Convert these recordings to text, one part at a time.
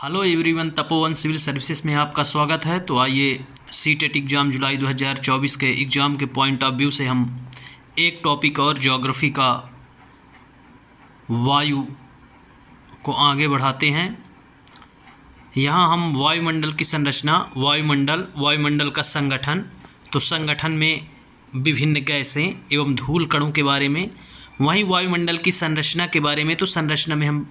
Hello everyone, Tapovan civil services में आपका स्वागत है। तो आइए सीटेट एग्ज़ाम जुलाई 2024 के एग्ज़ाम के पॉइंट ऑफ व्यू से हम एक टॉपिक और ज्योग्राफी का वायु को आगे बढ़ाते हैं। यहाँ हम वायुमंडल की संरचना, वायुमंडल का संगठन, तो संगठन में विभिन्न गैसें एवं धूल कणों के बारे में, वहीं वायुमंडल की संरचना के बारे में, तो संरचना में हम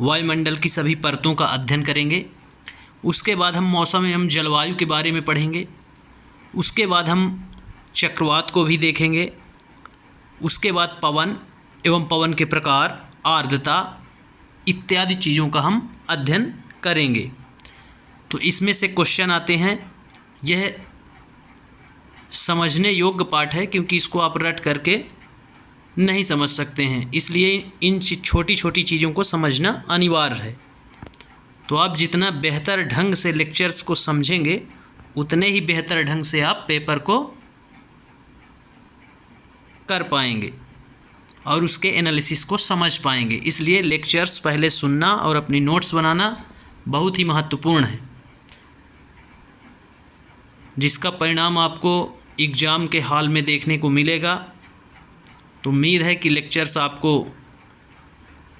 वायुमंडल की सभी परतों का अध्ययन करेंगे। उसके बाद हम मौसम एवं जलवायु के बारे में पढ़ेंगे। उसके बाद हम चक्रवात को भी देखेंगे। उसके बाद पवन एवं पवन के प्रकार, आर्द्रता इत्यादि चीज़ों का हम अध्ययन करेंगे। तो इसमें से क्वेश्चन आते हैं। यह समझने योग्य पाठ है क्योंकि इसको आप रट करके नहीं समझ सकते हैं, इसलिए इन छोटी छोटी चीज़ों को समझना अनिवार्य है। तो आप जितना बेहतर ढंग से लेक्चर्स को समझेंगे उतने ही बेहतर ढंग से आप पेपर को कर पाएंगे और उसके एनालिसिस को समझ पाएंगे। इसलिए लेक्चर्स पहले सुनना और अपनी नोट्स बनाना बहुत ही महत्वपूर्ण है, जिसका परिणाम आपको एग्ज़ाम के हॉल में देखने को मिलेगा। तो उम्मीद है कि लेक्चर्स आपको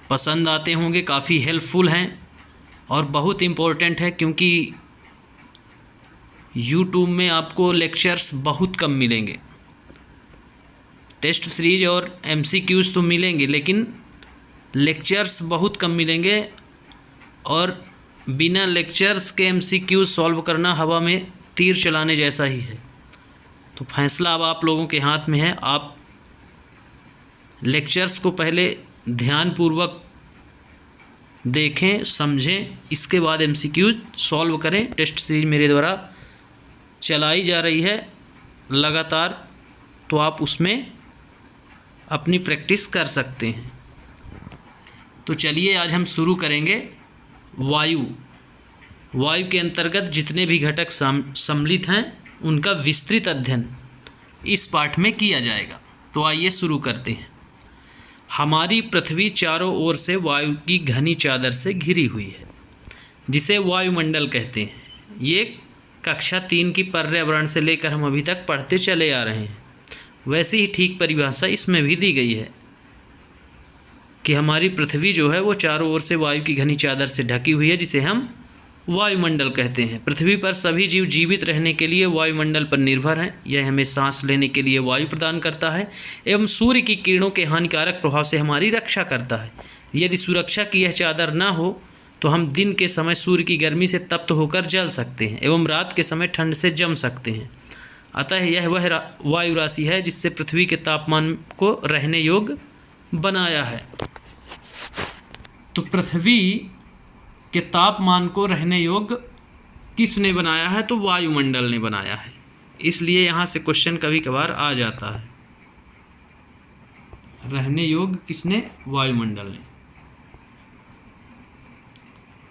पसंद आते होंगे, काफ़ी हेल्पफुल हैं और बहुत इम्पोर्टेंट है, क्योंकि यूट्यूब में आपको लेक्चर्स बहुत कम मिलेंगे। टेस्ट सीरीज और एमसीक्यूज़ तो मिलेंगे, लेकिन लेक्चर्स बहुत कम मिलेंगे और बिना लेक्चर्स के एमसीक्यूज़ सॉल्व करना हवा में तीर चलाने जैसा ही है। तो फैसला अब आप लोगों के हाथ में है। आप लेक्चर्स को पहले ध्यानपूर्वक देखें, समझें, इसके बाद एमसीक्यू सॉल्व करें। टेस्ट सीरीज मेरे द्वारा चलाई जा रही है लगातार, तो आप उसमें अपनी प्रैक्टिस कर सकते हैं। तो चलिए आज हम शुरू करेंगे वायु के अंतर्गत जितने भी घटक सम्मिलित हैं उनका विस्तृत अध्ययन इस पाठ में किया जाएगा। तो आइए शुरू करते हैं। हमारी पृथ्वी चारों ओर से वायु की घनी चादर से घिरी हुई है, जिसे वायुमंडल कहते हैं। ये कक्षा 3 की पर्यावरण से लेकर हम अभी तक पढ़ते चले आ रहे हैं। वैसे ही ठीक परिभाषा इसमें भी दी गई है कि हमारी पृथ्वी जो है वो चारों ओर से वायु की घनी चादर से ढकी हुई है, जिसे हम वायुमंडल कहते हैं। पृथ्वी पर सभी जीव जीवित रहने के लिए वायुमंडल पर निर्भर हैं। यह हमें सांस लेने के लिए वायु प्रदान करता है एवं सूर्य की किरणों के हानिकारक प्रभाव से हमारी रक्षा करता है। यदि सुरक्षा की यह चादर न हो तो हम दिन के समय सूर्य की गर्मी से तप्त होकर जल सकते हैं एवं रात के समय ठंड से जम सकते हैं। अतः यह वह वायु राशि है जिससे पृथ्वी के तापमान को रहने योग्य बनाया है। तो पृथ्वी के तापमान को रहने योग्य किसने बनाया है? तो वायुमंडल ने बनाया है। इसलिए यहाँ से क्वेश्चन कभी कभार आ जाता है, रहने योग्य किसने? वायुमंडल ने।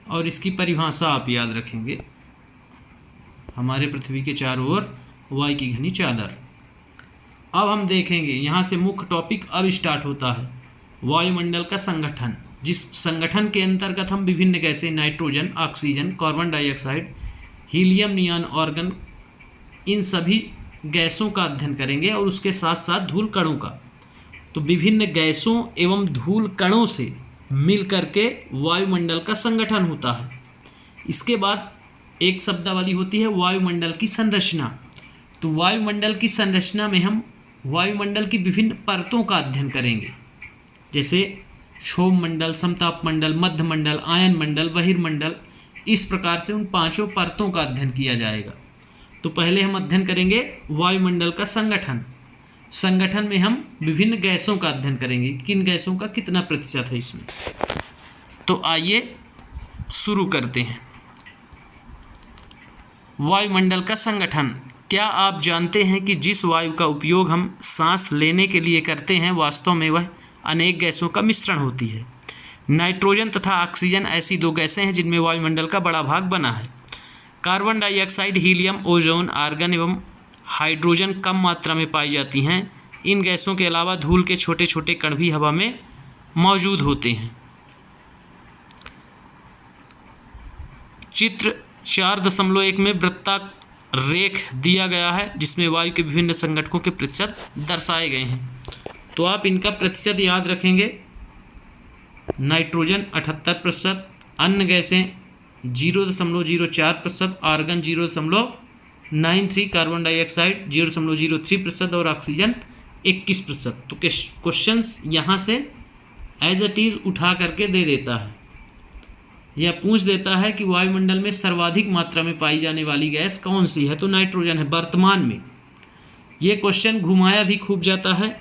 और इसकी परिभाषा आप याद रखेंगे, हमारे पृथ्वी के चारों ओर वायु की घनी चादर। अब हम देखेंगे, यहाँ से मुख्य टॉपिक अब स्टार्ट होता है, वायुमंडल का संगठन। जिस संगठन के अंतर्गत हम विभिन्न गैसें nitrogen, oxygen, carbon dioxide, helium, neon, argon, इन सभी गैसों का अध्ययन करेंगे और उसके साथ साथ धूल कणों का। तो विभिन्न गैसों एवं धूल कणों से मिल करके वायुमंडल का संगठन होता है। इसके बाद एक शब्दावली होती है वायुमंडल की संरचना। तो वायुमंडल की संरचना में हम वायुमंडल की विभिन्न परतों का अध्ययन करेंगे, जैसे क्षोभ मंडल, समताप मंडल, मध्य मंडल, आयन मंडल, बहिर्मंडल। इस प्रकार से उन 5 परतों का अध्ययन किया जाएगा। तो पहले हम अध्ययन करेंगे वायुमंडल का संगठन। संगठन में हम विभिन्न गैसों का अध्ययन करेंगे, किन गैसों का कितना प्रतिशत है इसमें। तो आइए शुरू करते हैं। वायुमंडल का संगठन। क्या आप जानते हैं कि जिस वायु का उपयोग हम सांस लेने के लिए करते हैं, वास्तव में वह अनेक गैसों का मिश्रण होती है। नाइट्रोजन तथा ऑक्सीजन ऐसी 2 गैसें हैं जिनमें वायुमंडल का बड़ा भाग बना है। Carbon dioxide, helium, ozone, argon एवं हाइड्रोजन कम मात्रा में पाई जाती हैं। इन गैसों के अलावा धूल के छोटे छोटे कण भी हवा में मौजूद होते हैं। चित्र 4.1 में वृत्तारेख दिया गया है जिसमें वायु के विभिन्न संगठकों के प्रतिशत दर्शाए गए हैं। तो आप इनका प्रतिशत याद रखेंगे। नाइट्रोजन 78%, अन्य गैसें 0.04%, आर्गन 0.93, कार्बन डाइऑक्साइड 0.03% और ऑक्सीजन 21%। तो क्वेश्चंस यहाँ से एज इट इज़ उठा करके दे देता है या पूछ देता है कि वायुमंडल में सर्वाधिक मात्रा में पाई जाने वाली गैस कौन सी है, तो नाइट्रोजन है वर्तमान में। ये क्वेश्चन घुमाया भी खूब जाता है।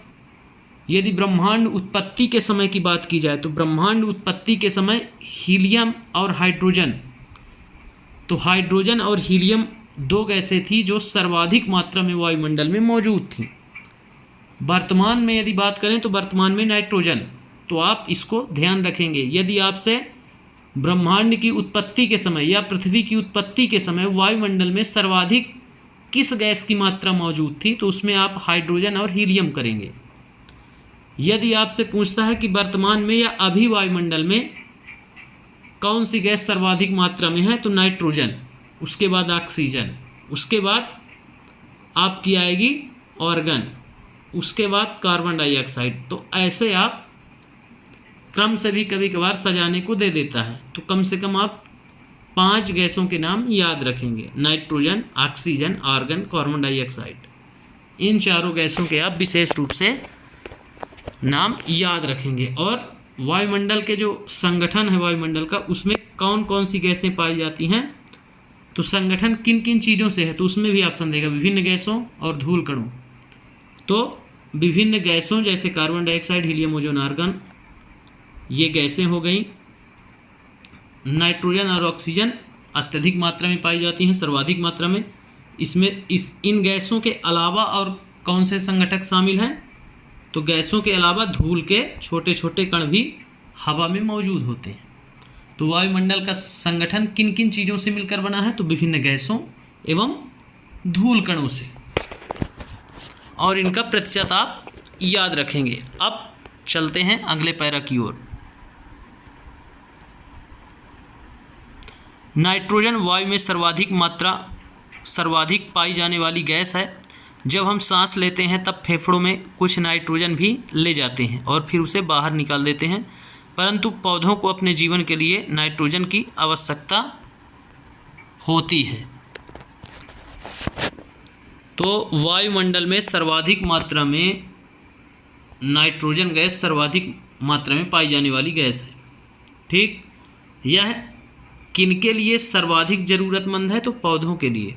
यदि ब्रह्मांड उत्पत्ति के समय की बात की जाए तो ब्रह्मांड उत्पत्ति के समय हीलियम और हाइड्रोजन, तो हाइड्रोजन और हीलियम दो गैसें थी जो सर्वाधिक मात्रा में वायुमंडल में मौजूद थी। वर्तमान में यदि बात करें तो वर्तमान में नाइट्रोजन। तो आप इसको ध्यान रखेंगे। यदि आपसे ब्रह्मांड की उत्पत्ति के समय या पृथ्वी की उत्पत्ति के समय वायुमंडल में सर्वाधिक किस गैस की मात्रा मौजूद थी, तो उसमें आप हाइड्रोजन और हीलियम करेंगे। यदि आपसे पूछता है कि वर्तमान में या अभी वायुमंडल में कौन सी गैस सर्वाधिक मात्रा में है, तो नाइट्रोजन, उसके बाद ऑक्सीजन, उसके बाद आपकी आएगी ऑर्गन, उसके बाद कार्बन डाइऑक्साइड। तो ऐसे आप क्रम से भी कभी कभार सजाने को दे देता है। तो कम से कम आप 5 गैसों के नाम याद रखेंगे, nitrogen, oxygen, argon, carbon dioxide. इन चारों गैसों के आप विशेष रूप से नाम याद रखेंगे। और वायुमंडल के जो संगठन है वायुमंडल का, उसमें कौन कौन सी गैसें पाई जाती हैं, तो संगठन किन किन चीज़ों से है, तो उसमें भी ऑप्शन देगा विभिन्न गैसों और धूल कणों। तो विभिन्न गैसों जैसे carbon dioxide, helium, ozone, argon, ये गैसें हो गई। नाइट्रोजन और ऑक्सीजन अत्यधिक मात्रा में पाई जाती हैं, सर्वाधिक मात्रा में। इसमें इन गैसों के अलावा और कौन से संगठक शामिल हैं, तो गैसों के अलावा धूल के छोटे छोटे कण भी हवा में मौजूद होते हैं। तो वायुमंडल का संगठन किन किन चीज़ों से मिलकर बना है, तो विभिन्न गैसों एवं धूल कणों से। और इनका प्रतिशत आप याद रखेंगे। अब चलते हैं अगले पैरा की ओर। नाइट्रोजन वायु में सर्वाधिक पाई जाने वाली गैस है। जब हम सांस लेते हैं तब फेफड़ों में कुछ नाइट्रोजन भी ले जाते हैं और फिर उसे बाहर निकाल देते हैं, परंतु पौधों को अपने जीवन के लिए नाइट्रोजन की आवश्यकता होती है। तो वायुमंडल में सर्वाधिक मात्रा में नाइट्रोजन गैस सर्वाधिक मात्रा में पाई जाने वाली गैस है। ठीक, यह किनके लिए सर्वाधिक ज़रूरतमंद है, तो पौधों के लिए।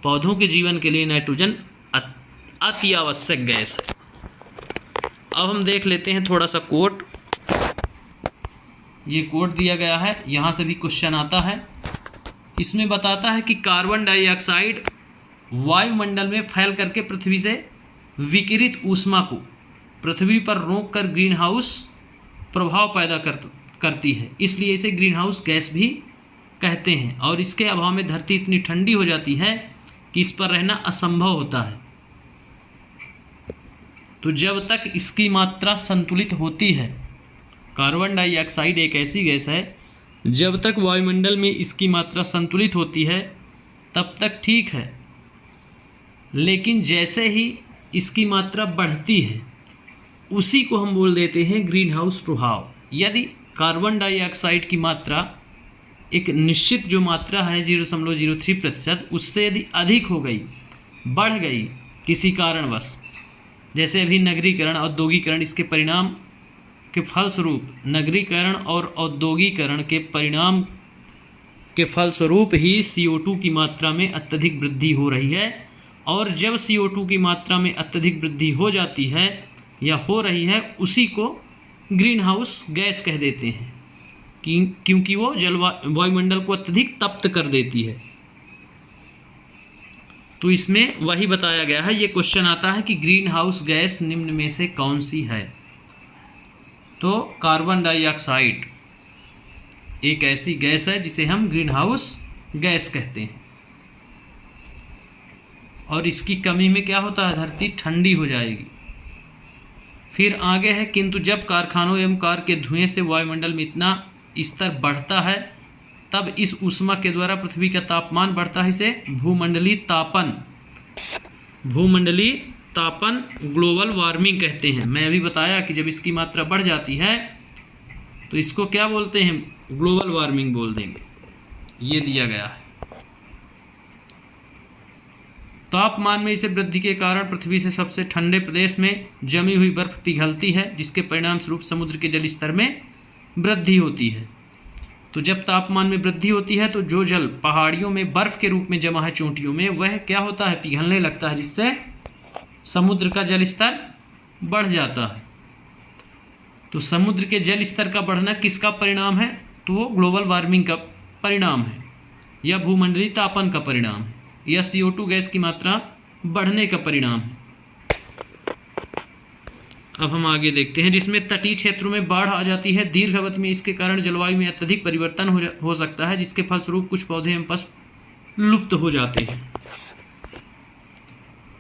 पौधों के जीवन के लिए नाइट्रोजन अति आवश्यक गैस है। अब हम देख लेते हैं थोड़ा सा कोट। ये कोट दिया गया है, यहाँ से भी क्वेश्चन आता है। इसमें बताता है कि कार्बन डाइऑक्साइड वायुमंडल में फैल करके पृथ्वी से विकिरित ऊष्मा को पृथ्वी पर रोककर ग्रीन हाउस प्रभाव पैदा करती है, इसलिए इसे ग्रीन हाउस गैस भी कहते हैं। और इसके अभाव में धरती इतनी ठंडी हो जाती है कि इस पर रहना असंभव होता है। तो जब तक इसकी मात्रा संतुलित होती है, कार्बन डाइऑक्साइड एक ऐसी गैस है, जब तक वायुमंडल में इसकी मात्रा संतुलित होती है तब तक ठीक है, लेकिन जैसे ही इसकी मात्रा बढ़ती है उसी को हम बोल देते हैं ग्रीन हाउस प्रभाव। यदि कार्बन डाइऑक्साइड की मात्रा एक निश्चित जो मात्रा है 0.03%, उससे यदि अधिक हो गई, बढ़ गई किसी कारणवश, जैसे अभी नगरीकरण, औद्योगिकरण, इसके परिणाम के फलस्वरूप, नगरीकरण और औद्योगिकरण के परिणाम के फलस्वरूप ही CO2 की मात्रा में अत्यधिक वृद्धि हो रही है। और जब CO2 की मात्रा में अत्यधिक वृद्धि हो जाती है या हो रही है, उसी को ग्रीन हाउस गैस कह देते हैं, क्योंकि वो वायुमंडल को अत्यधिक तप्त कर देती है। तो इसमें वही बताया गया है। ये क्वेश्चन आता है कि ग्रीन हाउस गैस निम्न में से कौन सी है, तो कार्बन डाइऑक्साइड एक ऐसी गैस है जिसे हम ग्रीन हाउस गैस कहते हैं। और इसकी कमी में क्या होता है, धरती ठंडी हो जाएगी। फिर आगे है, किंतु जब कारखानों एवं कार के धुएं से वायुमंडल में इतना स्तर बढ़ता है तब इस ऊष्मा के द्वारा पृथ्वी का तापमान बढ़ता है। इसे भूमंडलीय तापन ग्लोबल वार्मिंग कहते हैं। मैं अभी बताया कि जब इसकी मात्रा बढ़ जाती है तो इसको क्या बोलते हैं, ग्लोबल वार्मिंग बोल देंगे। ये दिया गया है। तापमान में इसे वृद्धि के कारण पृथ्वी से सबसे ठंडे प्रदेश में जमी हुई बर्फ पिघलती है, जिसके परिणाम स्वरूप समुद्र के जल स्तर में वृद्धि होती है। तो जब तापमान में वृद्धि होती है तो जो जल पहाड़ियों में बर्फ के रूप में जमा है चोटियों में, वह क्या होता है, पिघलने लगता है, जिससे समुद्र का जल स्तर बढ़ जाता है। तो समुद्र के जल स्तर का बढ़ना किसका परिणाम है, तो वो ग्लोबल वार्मिंग का परिणाम है या भूमंडलीय तापन का परिणाम है या CO2 गैस की मात्रा बढ़ने का परिणाम है। अब हम आगे देखते हैं, जिसमें तटीय क्षेत्रों में बाढ़ आ जाती है। दीर्घ अवधि में इसके कारण जलवायु में अत्यधिक परिवर्तन हो सकता है, जिसके फलस्वरूप कुछ पौधे एवं पशु लुप्त हो जाते हैं।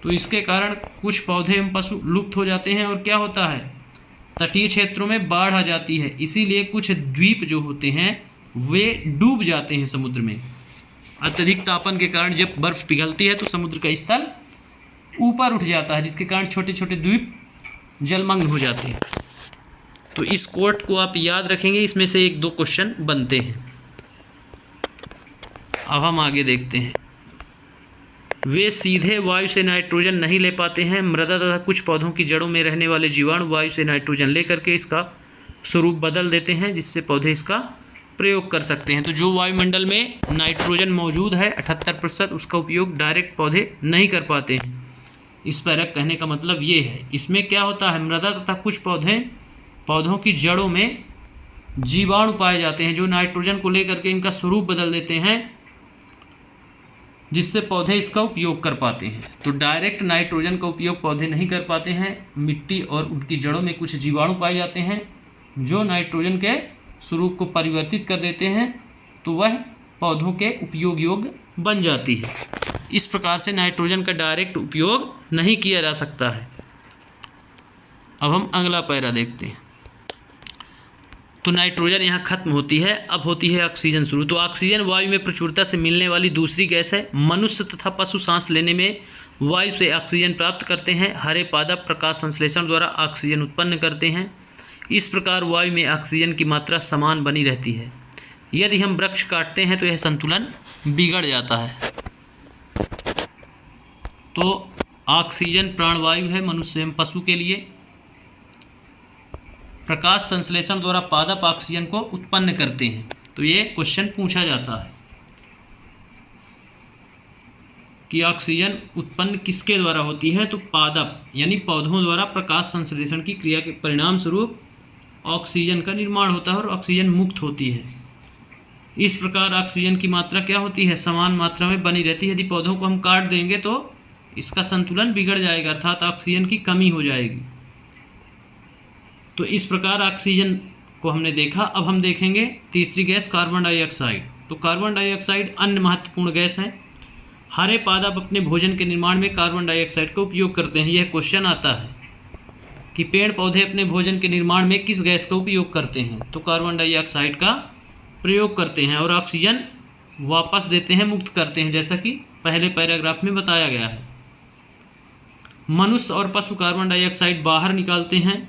तो इसके कारण कुछ पौधे एवं पशु लुप्त हो जाते हैं और क्या होता है, तटीय क्षेत्रों में बाढ़ आ जाती है। इसीलिए कुछ द्वीप जो होते हैं वे डूब जाते हैं समुद्र में। अत्यधिक तापन के कारण जब बर्फ पिघलती है तो समुद्र का स्तर ऊपर उठ जाता है, जिसके कारण छोटे छोटे द्वीप जलमग्न हो जाते हैं। तो इस कोट को आप याद रखेंगे, इसमें से 1-2 क्वेश्चन बनते हैं। अब हम आगे देखते हैं, वे सीधे वायु से नाइट्रोजन नहीं ले पाते हैं। मृदा तथा कुछ पौधों की जड़ों में रहने वाले जीवाणु वायु से नाइट्रोजन लेकर के इसका स्वरूप बदल देते हैं, जिससे पौधे इसका प्रयोग कर सकते हैं। तो जो वायुमंडल में नाइट्रोजन मौजूद है 78%, उसका उपयोग डायरेक्ट पौधे नहीं कर पाते हैं। इस पैरक कहने का मतलब ये है। इसमें क्या होता है, मृदा तथा कुछ पौधों की जड़ों में जीवाणु पाए जाते हैं जो नाइट्रोजन को लेकर के इनका स्वरूप बदल देते हैं, जिससे पौधे इसका उपयोग कर पाते हैं। तो डायरेक्ट नाइट्रोजन का उपयोग पौधे नहीं कर पाते हैं। मिट्टी और उनकी जड़ों में कुछ जीवाणु पाए जाते हैं जो नाइट्रोजन के स्वरूप को परिवर्तित कर देते हैं, तो वह पौधों के उपयोग योग्य बन जाती है। इस प्रकार से नाइट्रोजन का डायरेक्ट उपयोग नहीं किया जा सकता है। अब हम अगला पैरा देखते हैं। तो नाइट्रोजन यहाँ खत्म होती है, अब होती है ऑक्सीजन शुरू। तो ऑक्सीजन वायु में प्रचुरता से मिलने वाली दूसरी गैस है। मनुष्य तथा पशु सांस लेने में वायु से ऑक्सीजन प्राप्त करते हैं। हरे पादप प्रकाश संश्लेषण द्वारा ऑक्सीजन उत्पन्न करते हैं। इस प्रकार वायु में ऑक्सीजन की मात्रा समान बनी रहती है। यदि हम वृक्ष काटते हैं तो यह संतुलन बिगड़ जाता है। तो ऑक्सीजन प्राणवायु है मनुष्य एवं पशु के लिए। प्रकाश संश्लेषण द्वारा पादप ऑक्सीजन को उत्पन्न करते हैं। तो ये क्वेश्चन पूछा जाता है कि ऑक्सीजन उत्पन्न किसके द्वारा होती है, तो पादप यानी पौधों द्वारा प्रकाश संश्लेषण की क्रिया के परिणाम स्वरूप ऑक्सीजन का निर्माण होता है और ऑक्सीजन मुक्त होती है। इस प्रकार ऑक्सीजन की मात्रा क्या होती है, समान मात्रा में बनी रहती है। यदि पौधों को हम काट देंगे तो इसका संतुलन बिगड़ जाएगा, अर्थात ऑक्सीजन की कमी हो जाएगी। तो इस प्रकार ऑक्सीजन को हमने देखा। अब हम देखेंगे तीसरी गैस कार्बन डाइऑक्साइड। तो कार्बन डाइऑक्साइड अन्य महत्वपूर्ण गैस है। हरे पादप अपने भोजन के निर्माण में कार्बन डाइऑक्साइड का उपयोग करते हैं। यह क्वेश्चन आता है कि पेड़ पौधे अपने भोजन के निर्माण में किस गैस का उपयोग करते हैं, तो कार्बन डाइऑक्साइड का प्रयोग करते हैं और ऑक्सीजन वापस देते हैं, मुक्त करते हैं, जैसा कि पहले पैराग्राफ में बताया गया है। मनुष्य और पशु कार्बन डाइऑक्साइड बाहर निकालते हैं।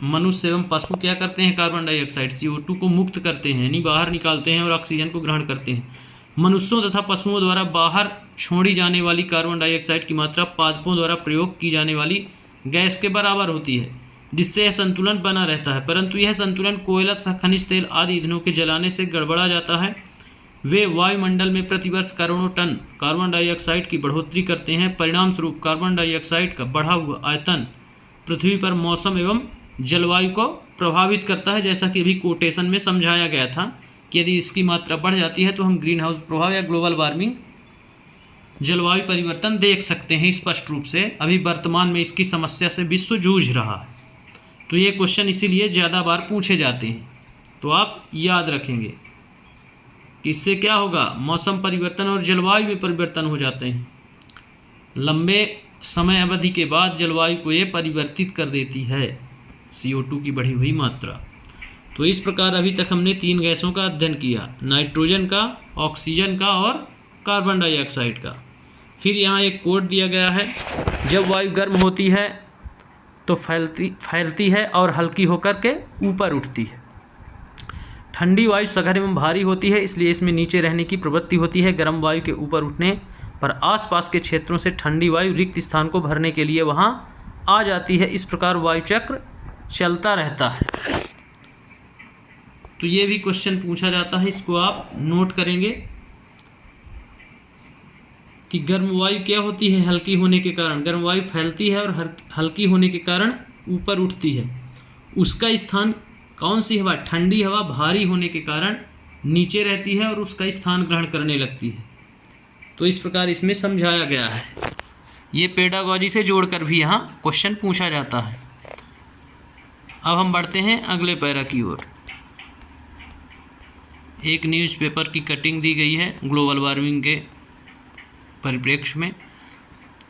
मनुष्य एवं पशु क्या करते हैं, कार्बन डाइऑक्साइड CO2 को मुक्त करते हैं, यानी बाहर निकालते हैं और ऑक्सीजन को ग्रहण करते हैं। मनुष्यों तथा पशुओं द्वारा बाहर छोड़ी जाने वाली कार्बन डाइऑक्साइड की मात्रा पादपों द्वारा प्रयोग की जाने वाली गैस के बराबर होती है, जिससे यह संतुलन बना रहता है। परंतु यह संतुलन कोयला तथा खनिज तेल आदि ईंधनों के जलाने से गड़बड़ा जाता है। वे वायुमंडल में प्रतिवर्ष करोड़ों टन कार्बन डाइऑक्साइड की बढ़ोतरी करते हैं। परिणाम स्वरूप कार्बन डाइऑक्साइड का बढ़ा हुआ आयतन पृथ्वी पर मौसम एवं जलवायु को प्रभावित करता है, जैसा कि अभी कोटेशन में समझाया गया था कि यदि इसकी मात्रा बढ़ जाती है तो हम ग्रीन हाउस प्रभाव या ग्लोबल वार्मिंग, जलवायु परिवर्तन देख सकते हैं स्पष्ट रूप से। अभी वर्तमान में इसकी समस्या से विश्व जूझ रहा है। तो ये क्वेश्चन इसीलिए ज़्यादा बार पूछे जाते हैं। तो आप याद रखेंगे कि इससे क्या होगा, मौसम परिवर्तन और जलवायु में परिवर्तन हो जाते हैं। लंबे समय अवधि के बाद जलवायु को ये परिवर्तित कर देती है, CO2 की बढ़ी हुई मात्रा। तो इस प्रकार अभी तक हमने 3 गैसों का अध्ययन किया, नाइट्रोजन का, ऑक्सीजन का और कार्बन डाइऑक्साइड का। फिर यहाँ एक कोड दिया गया है, जब वायु गर्म होती है तो फैलती है और हल्की होकर के ऊपर उठती है। ठंडी वायु सघन एवं भारी होती है, इसलिए इसमें नीचे रहने की प्रवृत्ति होती है। गर्म वायु के ऊपर उठने पर आसपास के क्षेत्रों से ठंडी वायु रिक्त स्थान को भरने के लिए वहाँ आ जाती है। इस प्रकार वायु चक्र चलता रहता है। तो ये भी क्वेश्चन पूछा जाता है, इसको आप नोट करेंगे कि गर्म वायु क्या होती है, हल्की होने के कारण गर्म वायु फैलती है और हल्की होने के कारण ऊपर उठती है। उसका स्थान कौन सी हवा, ठंडी हवा भारी होने के कारण नीचे रहती है और उसका स्थान ग्रहण करने लगती है। तो इस प्रकार इसमें समझाया गया है। ये पेडागॉजी से जोड़कर भी यहाँ क्वेश्चन पूछा जाता है। अब हम बढ़ते हैं अगले पैरा की ओर। एक न्यूज़पेपर की कटिंग दी गई है ग्लोबल वार्मिंग के परिप्रेक्ष्य में।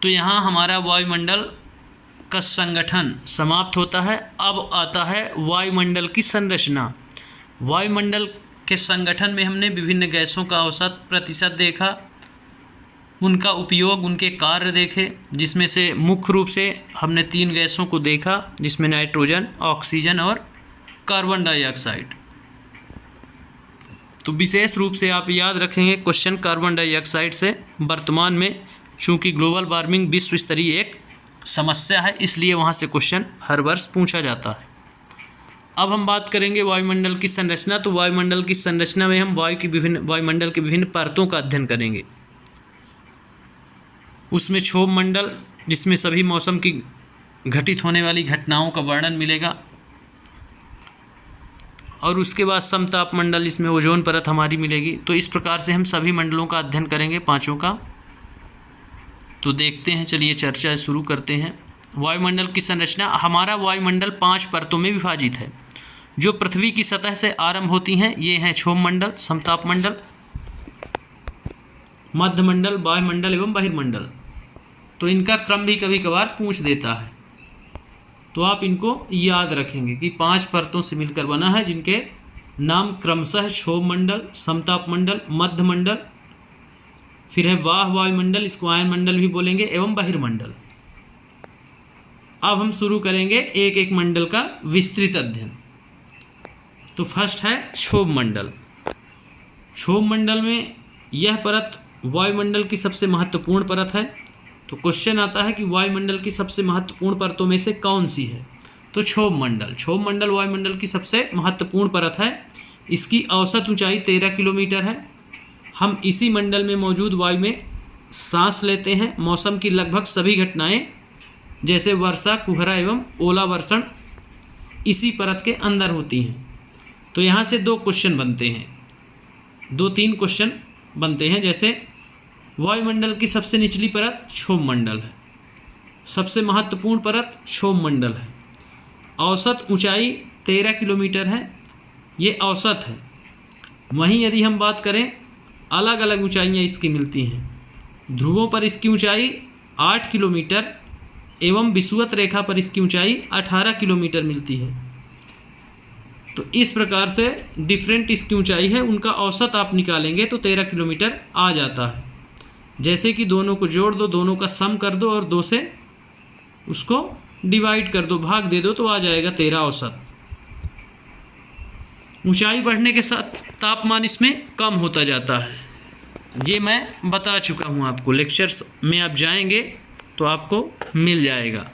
तो यहाँ हमारा वायुमंडल का संगठन समाप्त होता है। अब आता है वायुमंडल की संरचना। वायुमंडल के संगठन में हमने विभिन्न गैसों का औसत प्रतिशत देखा, उनका उपयोग, उनके कार्य देखे, जिसमें से मुख्य रूप से हमने 3 गैसों को देखा, जिसमें नाइट्रोजन, ऑक्सीजन और कार्बन डाइऑक्साइड। तो विशेष रूप से आप याद रखेंगे क्वेश्चन कार्बन डाइऑक्साइड से। वर्तमान में चूँकि ग्लोबल वार्मिंग विश्व स्तरीय एक समस्या है, इसलिए वहाँ से क्वेश्चन हर वर्ष पूछा जाता है। अब हम बात करेंगे वायुमंडल की संरचना। तो वायुमंडल की संरचना में हम वायुमंडल की विभिन्न परतों का अध्ययन करेंगे। उसमें क्षोभ मंडल, जिसमें सभी मौसम की घटित होने वाली घटनाओं का वर्णन मिलेगा, और उसके बाद समताप मंडल, इसमें ओजोन परत हमारी मिलेगी। तो इस प्रकार से हम सभी मंडलों का अध्ययन करेंगे, 5 का। तो देखते हैं, चलिए चर्चा शुरू करते हैं। वायुमंडल की संरचना। हमारा वायुमंडल 5 परतों में विभाजित है, जो पृथ्वी की सतह से आरंभ होती हैं। ये हैं क्षोभ मंडल, समताप मंडल, मध्य मंडल, वायुमंडल एवं बहिर्मंडल। तो इनका क्रम भी कभी कभार पूछ देता है, तो आप इनको याद रखेंगे कि 5 परतों से मिलकर बना है, जिनके नाम क्रमशः क्षोभ मंडल, समताप मंडल, मध्य मंडल, फिर है वाह वायुमंडल, इसको आयन मंडल भी बोलेंगे, एवं बहिर्मंडल। अब हम शुरू करेंगे एक एक मंडल का विस्तृत अध्ययन। तो फर्स्ट है क्षोभ मंडल। क्षोभ मंडल में यह परत वायुमंडल की सबसे महत्वपूर्ण परत है। तो क्वेश्चन आता है कि वायुमंडल की सबसे महत्वपूर्ण परतों में से कौन सी है? तो क्षोभ मंडल। क्षोभ मंडल वायुमंडल की सबसे महत्वपूर्ण परत है। इसकी औसत ऊंचाई 13 किलोमीटर है। हम इसी मंडल में मौजूद वायु में सांस लेते हैं। मौसम की लगभग सभी घटनाएं जैसे वर्षा, कुहरा एवं ओला वर्षण इसी परत के अंदर होती हैं। तो यहाँ से 2 क्वेश्चन बनते हैं, 2-3 क्वेश्चन बनते हैं। जैसे वायुमंडल की सबसे निचली परत क्षोभ मंडल है, सबसे महत्वपूर्ण परत क्षोभ मंडल है, औसत ऊंचाई 13 किलोमीटर है, ये औसत है। वहीं यदि हम बात करें, अलग अलग ऊंचाइयाँ इसकी मिलती हैं। ध्रुवों पर इसकी ऊंचाई 8 किलोमीटर एवं विषुवत रेखा पर इसकी ऊंचाई 18 किलोमीटर मिलती है। तो इस प्रकार से डिफरेंट इसकी ऊंचाई है, उनका औसत आप निकालेंगे तो 13 किलोमीटर आ जाता है। जैसे कि दोनों को जोड़ दो, दोनों का सम कर दो और 2 से उसको डिवाइड कर दो, भाग दे दो, तो आ जाएगा 13 औसत। ऊंचाई बढ़ने के साथ तापमान इसमें कम होता जाता है। ये मैं बता चुका हूँ आपको, लेक्चर्स में आप जाएंगे तो आपको मिल जाएगा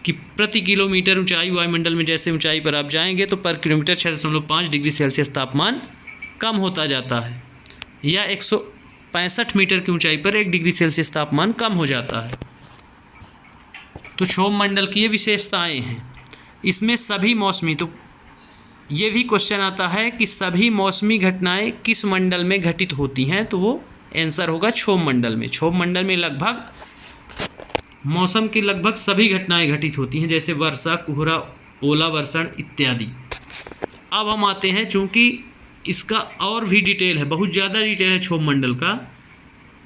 कि प्रति किलोमीटर ऊंचाई वायुमंडल में जैसे ऊंचाई पर आप जाएंगे तो पर किलोमीटर 6.5 डिग्री सेल्सियस तापमान कम होता जाता है, या 165 मीटर की ऊंचाई पर 1 डिग्री सेल्सियस तापमान कम हो जाता है। तो क्षोभ मंडल की ये विशेषताएं हैं। इसमें सभी मौसमी, तो ये भी क्वेश्चन आता है कि सभी मौसमी घटनाएं किस मंडल में घटित होती हैं, तो वो आंसर होगा क्षोभ मंडल में। क्षोभ मंडल में लगभग मौसम की लगभग सभी घटनाएं घटित होती हैं, जैसे वर्षा, कोहरा, ओला वर्षण इत्यादि। अब हम आते हैं, चूँकि इसका और भी डिटेल है, बहुत ज़्यादा डिटेल है क्षोभ मंडल का,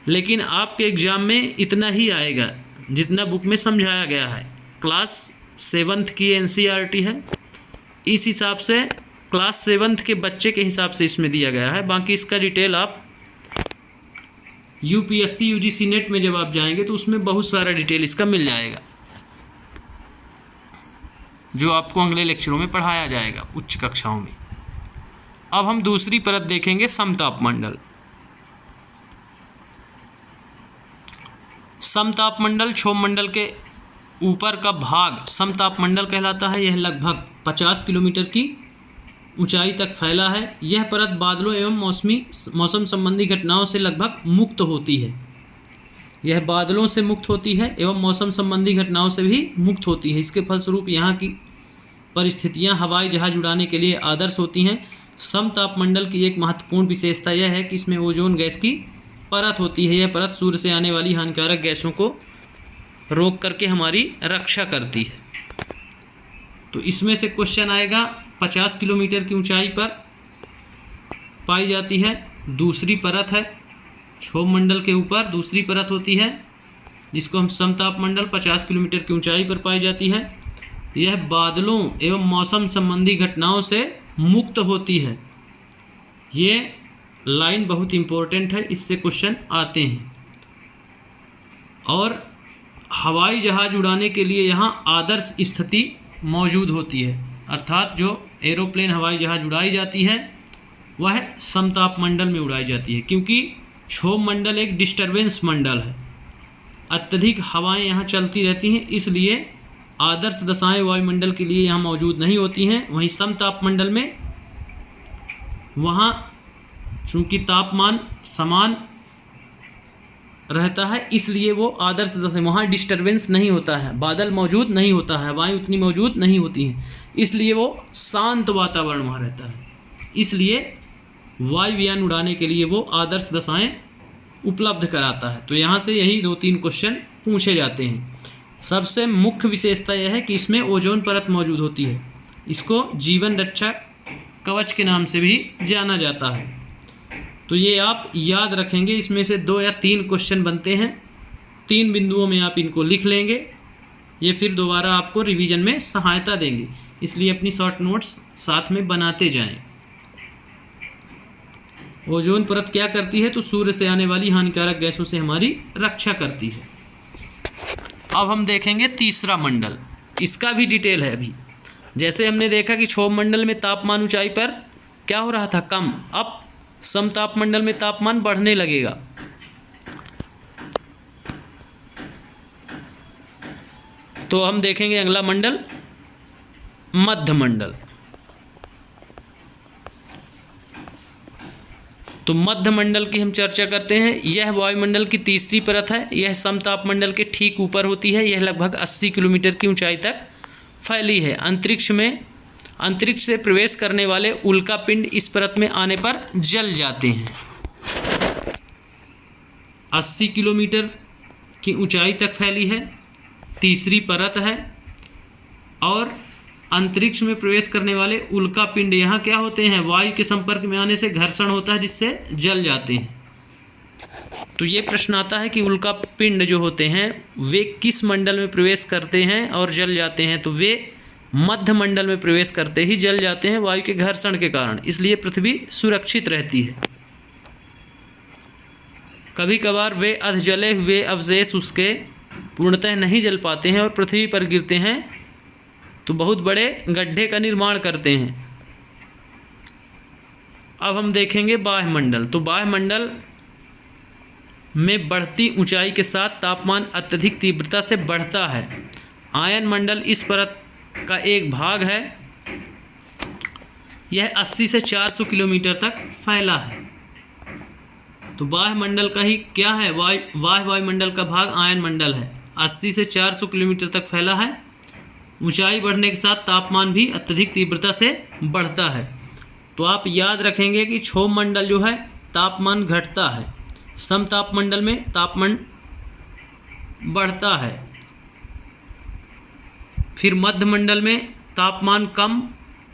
लेकिन आपके एग्ज़ाम में इतना ही आएगा जितना बुक में समझाया गया है। क्लास 7th की NCERT है, इस हिसाब से क्लास 7th के बच्चे के हिसाब से इसमें दिया गया है। बाकी इसका डिटेल आप यूपीएससी यूजीसी नेट में जब आप जाएंगे तो उसमें बहुत सारा डिटेल इसका मिल जाएगा, जो आपको अगले लेक्चरों में पढ़ाया जाएगा उच्च कक्षाओं में। अब हम दूसरी परत देखेंगे, समतापमंडल। समतापमंडल क्षोभमंडल के ऊपर का भाग समतापमंडल कहलाता है। यह लगभग 50 किलोमीटर की ऊंचाई तक फैला है। यह परत बादलों एवं मौसम संबंधी घटनाओं से लगभग मुक्त होती है। यह बादलों से मुक्त होती है एवं मौसम संबंधी घटनाओं से भी मुक्त होती है। इसके फलस्वरूप यहाँ की परिस्थितियाँ हवाई जहाज उड़ाने के लिए आदर्श होती हैं। समतापमंडल की एक महत्वपूर्ण विशेषता यह है कि इसमें ओजोन गैस की परत होती है। यह परत सूर्य से आने वाली हानिकारक गैसों को रोक करके हमारी रक्षा करती है। तो इसमें से क्वेश्चन आएगा, 50 किलोमीटर की ऊंचाई पर पाई जाती है। दूसरी परत है क्षोभमंडल के ऊपर दूसरी परत होती है, जिसको हम समतापमंडल 50 किलोमीटर की ऊंचाई पर पाई जाती है। यह बादलों एवं मौसम संबंधी घटनाओं से मुक्त होती है। ये लाइन बहुत इम्पोर्टेंट है, इससे क्वेश्चन आते हैं। और हवाई जहाज उड़ाने के लिए यहाँ आदर्श स्थिति मौजूद होती है, अर्थात जो एरोप्लेन हवाई जहाज उड़ाई जाती है वह समतापमंडल में उड़ाई जाती है, क्योंकि क्षोभमंडल एक डिस्टर्बेंस मंडल है। अत्यधिक हवाएं यहाँ चलती रहती हैं, इसलिए आदर्श दशाएं वायुमंडल के लिए यहाँ मौजूद नहीं होती हैं। वहीं समतापमंडल में वहाँ चूँकि तापमान समान रहता है, इसलिए वो आदर्श दशा, वहाँ डिस्टर्बेंस नहीं होता है, बादल मौजूद नहीं होता है, हवाएं उतनी मौजूद नहीं होती हैं, इसलिए वो शांत वातावरण वहाँ रहता है। इसलिए वायुयान उड़ाने के लिए वो आदर्श दशाएं उपलब्ध कराता है। तो यहाँ से यही 2-3 क्वेश्चन पूछे जाते हैं। सबसे मुख्य विशेषता यह है कि इसमें ओजोन परत मौजूद होती है। इसको जीवन रक्षा कवच के नाम से भी जाना जाता है। तो ये आप याद रखेंगे। इसमें से 2 या 3 क्वेश्चन बनते हैं, 3 बिंदुओं में आप इनको लिख लेंगे। ये फिर दोबारा आपको रिवीजन में सहायता देंगे, इसलिए अपनी शॉर्ट नोट्स साथ में बनाते जाएं। ओजोन परत क्या करती है? तो सूर्य से आने वाली हानिकारक गैसों से हमारी रक्षा करती है। अब हम देखेंगे तीसरा मंडल, इसका भी डिटेल है। अभी जैसे हमने देखा कि क्षोभमंडल में तापमान ऊंचाई पर क्या हो रहा था, कम, अब समतापमंडल में तापमान बढ़ने लगेगा। तो हम देखेंगे अगला मंडल, मध्य मंडल। तो मध्य मंडल की हम चर्चा करते हैं। यह वायुमंडल की तीसरी परत है। यह समतापमंडल के ठीक ऊपर होती है। यह लगभग 80 किलोमीटर की ऊंचाई तक फैली है। अंतरिक्ष से प्रवेश करने वाले उल्कापिंड इस परत में आने पर जल जाते हैं। 80 किलोमीटर की ऊंचाई तक फैली है, तीसरी परत है। और अंतरिक्ष में प्रवेश करने वाले उल्कापिंड यहाँ क्या होते हैं, वायु के संपर्क में आने से घर्षण होता है, जिससे जल जाते हैं। तो ये प्रश्न आता है कि उल्कापिंड जो होते हैं वे किस मंडल में प्रवेश करते हैं और जल जाते हैं? तो वे मध्य मंडल में प्रवेश करते ही जल जाते हैं वायु के घर्षण के कारण। इसलिए पृथ्वी सुरक्षित रहती है। कभी कभार वे अधजले हुए अवशेष उसके पूर्णतः नहीं जल पाते हैं और पृथ्वी पर गिरते हैं तो बहुत बड़े गड्ढे का निर्माण करते हैं। अब हम देखेंगे बाह्यमंडल। तो बाह्यमंडल में बढ़ती ऊंचाई के साथ तापमान अत्यधिक तीव्रता से बढ़ता है। आयन मंडल इस परत का एक भाग है। यह 80 से 400 किलोमीटर तक फैला है। तो बाह्यमंडल का ही क्या है, वायुमंडल का भाग आयन मंडल है, 80 से 400 किलोमीटर तक फैला है। ऊंचाई बढ़ने के साथ तापमान भी अत्यधिक तीव्रता से बढ़ता है। तो आप याद रखेंगे कि क्षोभमंडल जो है तापमान घटता है, समतापमंडल में तापमान बढ़ता है, फिर मध्य मंडल में तापमान कम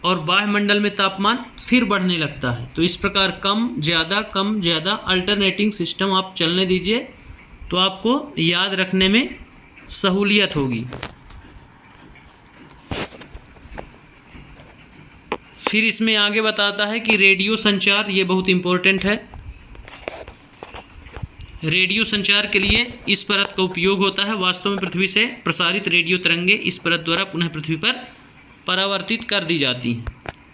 और बाह्यमंडल में तापमान फिर बढ़ने लगता है। तो इस प्रकार कम ज़्यादा अल्टरनेटिंग सिस्टम आप चलने दीजिए, तो आपको याद रखने में सहूलियत होगी। फिर इसमें आगे बताता है कि रेडियो संचार, ये बहुत इम्पोर्टेंट है। रेडियो संचार के लिए इस परत का उपयोग होता है। वास्तव में पृथ्वी से प्रसारित रेडियो तरंगे इस परत द्वारा पुनः पृथ्वी पर परावर्तित कर दी जाती हैं।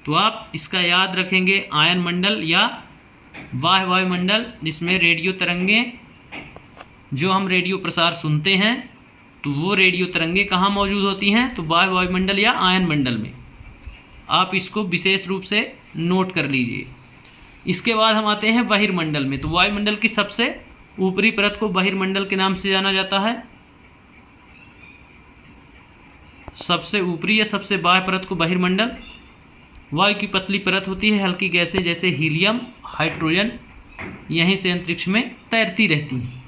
तो आप इसका याद रखेंगे, आयन मंडल या बाह्य वायुमंडल, जिसमें रेडियो तरंगे, जो हम रेडियो प्रसार सुनते हैं, तो वो रेडियो तरंगे कहाँ मौजूद होती हैं? तो बाह्य वायुमंडल या आयन मंडल में। आप इसको विशेष रूप से नोट कर लीजिए। इसके बाद हम आते हैं बहिर्मंडल में। तो वायुमंडल की सबसे ऊपरी परत को बहिर्मंडल के नाम से जाना जाता है। सबसे ऊपरी या सबसे बाह्य परत को बहिर्मंडल। वायु की पतली परत होती है, हल्की गैसें जैसे हीलियम, हाइड्रोजन यहीं से अंतरिक्ष में तैरती रहती हैं।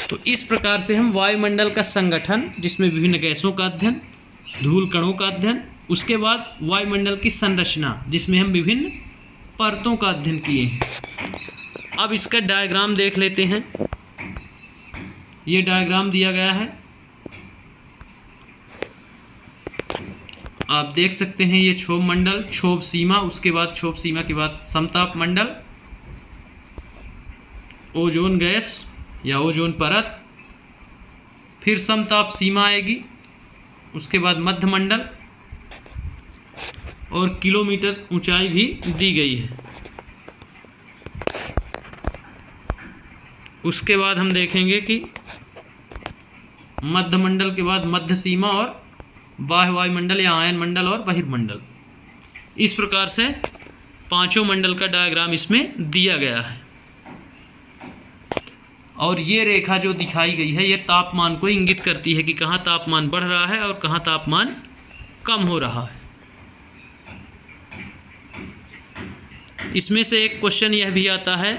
तो इस प्रकार से हम वायुमंडल का संगठन, जिसमें विभिन्न गैसों का अध्ययन, धूल कणों का अध्ययन, उसके बाद वायुमंडल की संरचना, जिसमें हम विभिन्न परतों का अध्ययन किए हैं। अब इसका डायग्राम देख लेते हैं। ये डायग्राम दिया गया है, आप देख सकते हैं। ये क्षोभ मंडल, क्षोभ सीमा, उसके बाद क्षोभ सीमा के बाद समताप मंडल, ओजोन गैस या ओजोन परत, फिर समताप सीमा आएगी, उसके बाद मध्य मंडल, और किलोमीटर ऊंचाई भी दी गई है। उसके बाद हम देखेंगे कि मध्य मंडल के बाद मध्य सीमा और बाह्य वायुमंडल या आयन मंडल और बहिर्मंडल। इस प्रकार से पांचों मंडल का डायग्राम इसमें दिया गया है। और ये रेखा जो दिखाई गई है, ये तापमान को इंगित करती है कि कहाँ तापमान बढ़ रहा है और कहाँ तापमान कम हो रहा है। इसमें से एक क्वेश्चन यह भी आता है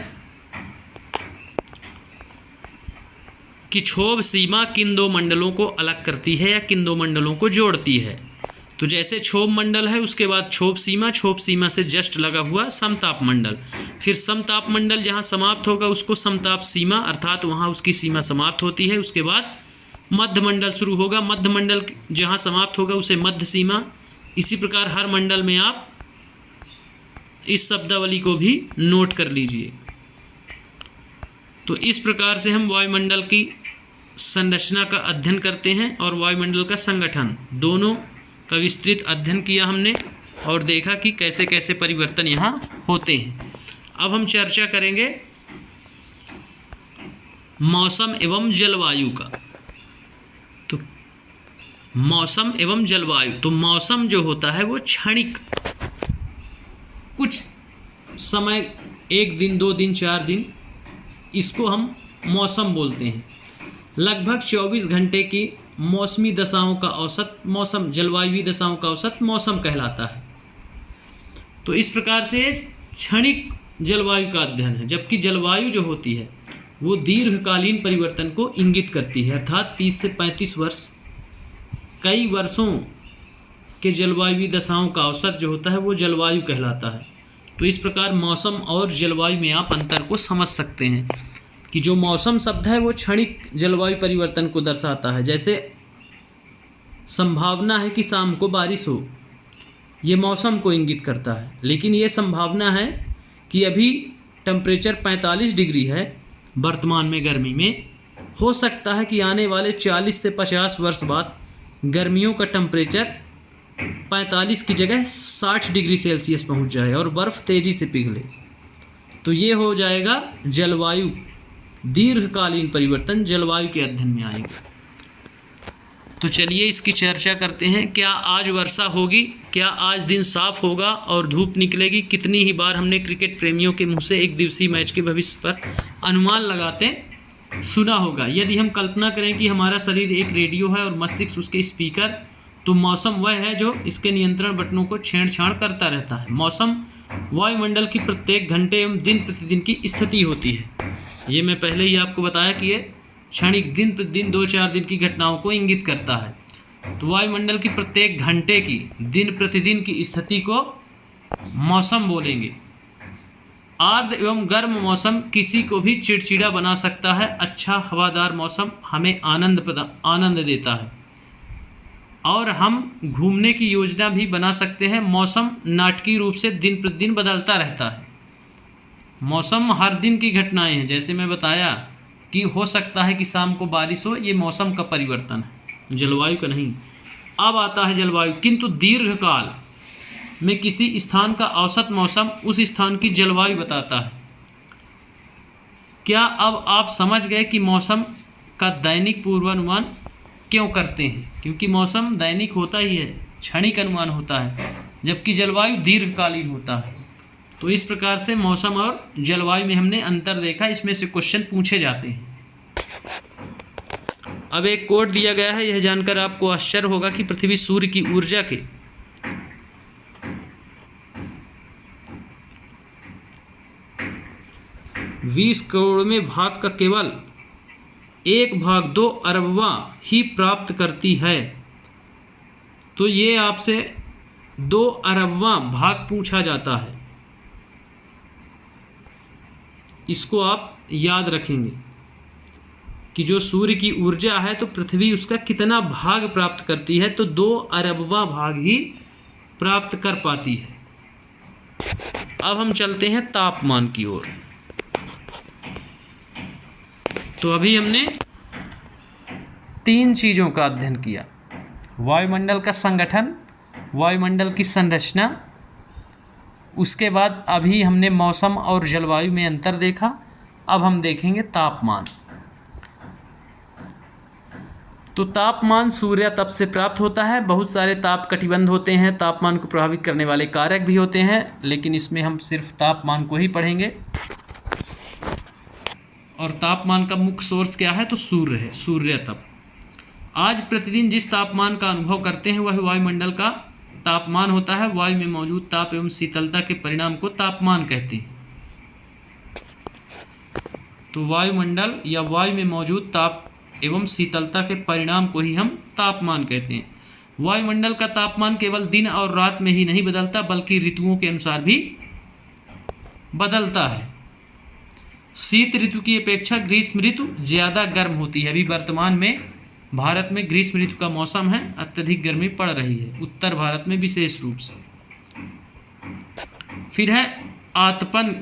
कि क्षोभ सीमा किन दो मंडलों को अलग करती है या किन दो मंडलों को जोड़ती है? तो जैसे क्षोभ मंडल है, उसके बाद क्षोभ सीमा से जस्ट लगा हुआ समताप मंडल, फिर समताप मंडल जहाँ समाप्त होगा उसको समताप सीमा, अर्थात वहाँ उसकी सीमा समाप्त होती है। उसके बाद मध्य मंडल शुरू होगा, मध्य मंडल जहाँ समाप्त होगा उसे मध्य सीमा। इसी प्रकार हर मंडल में आप इस शब्दावली को भी नोट कर लीजिए। तो इस प्रकार से हम वायुमंडल की संरचना का अध्ययन करते हैं और वायुमंडल का संगठन, दोनों का विस्तृत अध्ययन किया हमने और देखा कि कैसे कैसे परिवर्तन यहाँ होते हैं। अब हम चर्चा करेंगे मौसम एवं जलवायु का। तो मौसम एवं जलवायु, तो मौसम जो होता है वो क्षणिक, कुछ समय, 1 दिन 2 दिन 4 दिन, इसको हम मौसम बोलते हैं। लगभग 24 घंटे की मौसमी दशाओं का औसत मौसम, जलवायुवी दशाओं का औसत मौसम कहलाता है। तो इस प्रकार से क्षणिक जलवायु का अध्ययन है, जबकि जलवायु जो होती है वो दीर्घकालीन परिवर्तन को इंगित करती है, अर्थात 30 से 35 वर्ष, कई वर्षों के जलवायुवी दशाओं का औसत जो होता है वो जलवायु कहलाता है। तो इस प्रकार मौसम और जलवायु में आप अंतर को समझ सकते हैं कि जो मौसम शब्द है वो क्षणिक जलवायु परिवर्तन को दर्शाता है। जैसे संभावना है कि शाम को बारिश हो, ये मौसम को इंगित करता है, लेकिन ये संभावना है कि अभी टेम्परेचर 45 डिग्री है वर्तमान में गर्मी में, हो सकता है कि आने वाले 40 से 50 वर्ष बाद गर्मियों का टेम्परेचर 45 की जगह 60 डिग्री सेल्सियस पहुंच जाए और बर्फ़ तेज़ी से पिघले। तो ये हो जाएगा जलवायु, दीर्घकालीन परिवर्तन जलवायु के अध्ययन में आएगा। तो चलिए इसकी चर्चा करते हैं। क्या आज वर्षा होगी? क्या आज दिन साफ होगा और धूप निकलेगी? कितनी ही बार हमने क्रिकेट प्रेमियों के मुंह से एक दिवसीय मैच के भविष्य पर अनुमान लगाते सुना होगा। यदि हम कल्पना करें कि हमारा शरीर एक रेडियो है और मस्तिष्क उसके स्पीकर, तो मौसम वह है जो इसके नियंत्रण बटनों को छेड़छाड़ करता रहता है। मौसम वायुमंडल की प्रत्येक घंटे एवं दिन प्रतिदिन की स्थिति होती है। ये मैं पहले ही आपको बताया कि ये क्षणिक, दिन प्रतिदिन 2-4 दिन की घटनाओं को इंगित करता है। तो वायुमंडल की प्रत्येक घंटे की, दिन प्रतिदिन की स्थिति को मौसम बोलेंगे। आर्द्र एवं गर्म मौसम किसी को भी चिड़चिड़ा बना सकता है। अच्छा हवादार मौसम हमें आनंद देता है। और हम घूमने की योजना भी बना सकते हैं। मौसम नाटकीय रूप से दिन प्रतिदिन बदलता रहता है। मौसम हर दिन की घटनाएं हैं। जैसे मैं बताया कि हो सकता है कि शाम को बारिश हो, ये मौसम का परिवर्तन है, जलवायु का नहीं। अब आता है जलवायु। किंतु दीर्घकाल में किसी स्थान का औसत मौसम उस स्थान की जलवायु बताता है। क्या अब आप समझ गए कि मौसम का दैनिक पूर्वानुमान क्यों करते हैं? क्योंकि मौसम दैनिक होता ही है, क्षणिक अनुमान होता है, जबकि जलवायु दीर्घकालीन होता है। तो इस प्रकार से मौसम और जलवायु में हमने अंतर देखा। इसमें से क्वेश्चन पूछे जाते हैं। अब एक कोड दिया गया है, यह जानकर आपको आश्चर्य होगा कि पृथ्वी सूर्य की ऊर्जा के 20 करोड़ में भाग का केवल 1/2 अरबवां ही प्राप्त करती है। तो ये आपसे 2 अरबवां भाग पूछा जाता है। इसको आप याद रखेंगे कि जो सूर्य की ऊर्जा है तो पृथ्वी उसका कितना भाग प्राप्त करती है, तो 2 अरबवां भाग ही प्राप्त कर पाती है। अब हम चलते हैं तापमान की ओर। तो अभी हमने 3 चीज़ों का अध्ययन किया: वायुमंडल का संगठन, वायुमंडल की संरचना, उसके बाद अभी हमने मौसम और जलवायु में अंतर देखा। अब हम देखेंगे तापमान। तो तापमान सूर्य तप से प्राप्त होता है। बहुत सारे ताप कटिबंध होते हैं, तापमान को प्रभावित करने वाले कारक भी होते हैं, लेकिन इसमें हम सिर्फ तापमान को ही पढ़ेंगे। और तापमान का मुख्य सोर्स क्या है? तो सूर्य है, सूर्य तप। आज प्रतिदिन जिस तापमान का अनुभव करते हैं वह वायुमंडल का तापमान होता है। वायु में मौजूद ताप एवं शीतलता के परिणाम को तापमान कहते हैं। तो वायुमंडल या वायु में मौजूद ताप एवं शीतलता के परिणाम को ही हम तापमान कहते हैं। वायुमंडल का तापमान केवल दिन और रात में ही नहीं बदलता, बल्कि ऋतुओं के अनुसार भी बदलता है। शीत ऋतु की अपेक्षा ग्रीष्म ऋतु ज़्यादा गर्म होती है। अभी वर्तमान में भारत में ग्रीष्म ऋतु का मौसम है, अत्यधिक गर्मी पड़ रही है, उत्तर भारत में विशेष रूप से। फिर है आतपन,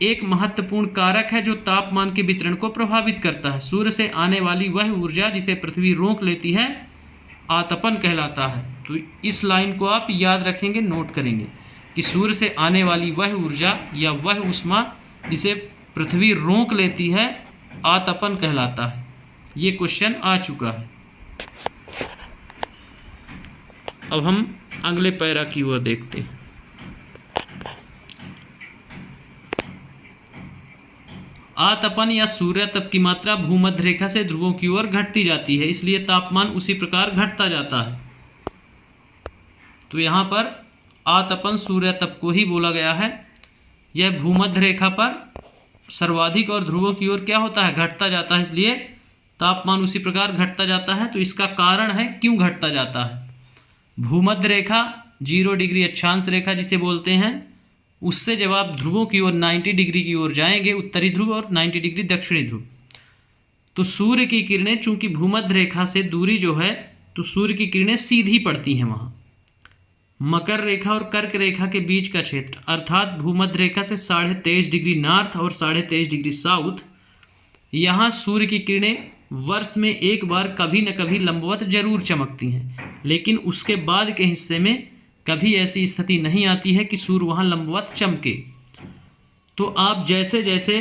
एक महत्वपूर्ण कारक है जो तापमान के वितरण को प्रभावित करता है। सूर्य से आने वाली वह ऊर्जा जिसे पृथ्वी रोक लेती है आतपन कहलाता है। तो इस लाइन को आप याद रखेंगे, नोट करेंगे कि सूर्य से आने वाली वह ऊर्जा या वह ऊष्मा जिसे पृथ्वी रोक लेती है आतपन कहलाता है। ये क्वेश्चन आ चुका है। अब हम अगले पैरा की ओर देखते हैं। आतपन या सूर्य तप की मात्रा भूमध्य रेखा से ध्रुवों की ओर घटती जाती है, इसलिए तापमान उसी प्रकार घटता जाता है। तो यहाँ पर आतपन सूर्य तप को ही बोला गया है। यह भूमध्य रेखा पर सर्वाधिक और ध्रुवों की ओर क्या होता है? घटता जाता है, इसलिए तापमान उसी प्रकार घटता जाता है। तो इसका कारण है क्यों घटता जाता है। भूमध्य रेखा 0 डिग्री अक्षांश रेखा जिसे बोलते हैं, उससे जब आप ध्रुवों की ओर 90 डिग्री की ओर जाएंगे, उत्तरी ध्रुव और 90 डिग्री दक्षिणी ध्रुव, तो सूर्य की किरणें चूंकि भूमध्य रेखा से दूरी जो है, तो सूर्य की किरणें सीधी पड़ती हैं वहाँ। मकर रेखा और कर्क रेखा के बीच का क्षेत्र अर्थात भूमध्य रेखा से 23.5 डिग्री नॉर्थ और 23.5 डिग्री साउथ, यहाँ सूर्य की किरणें वर्ष में एक बार कभी न कभी लंबवत जरूर चमकती हैं, लेकिन उसके बाद के हिस्से में कभी ऐसी स्थिति नहीं आती है कि सूर्य वहाँ लंबवत चमके। तो आप जैसे जैसे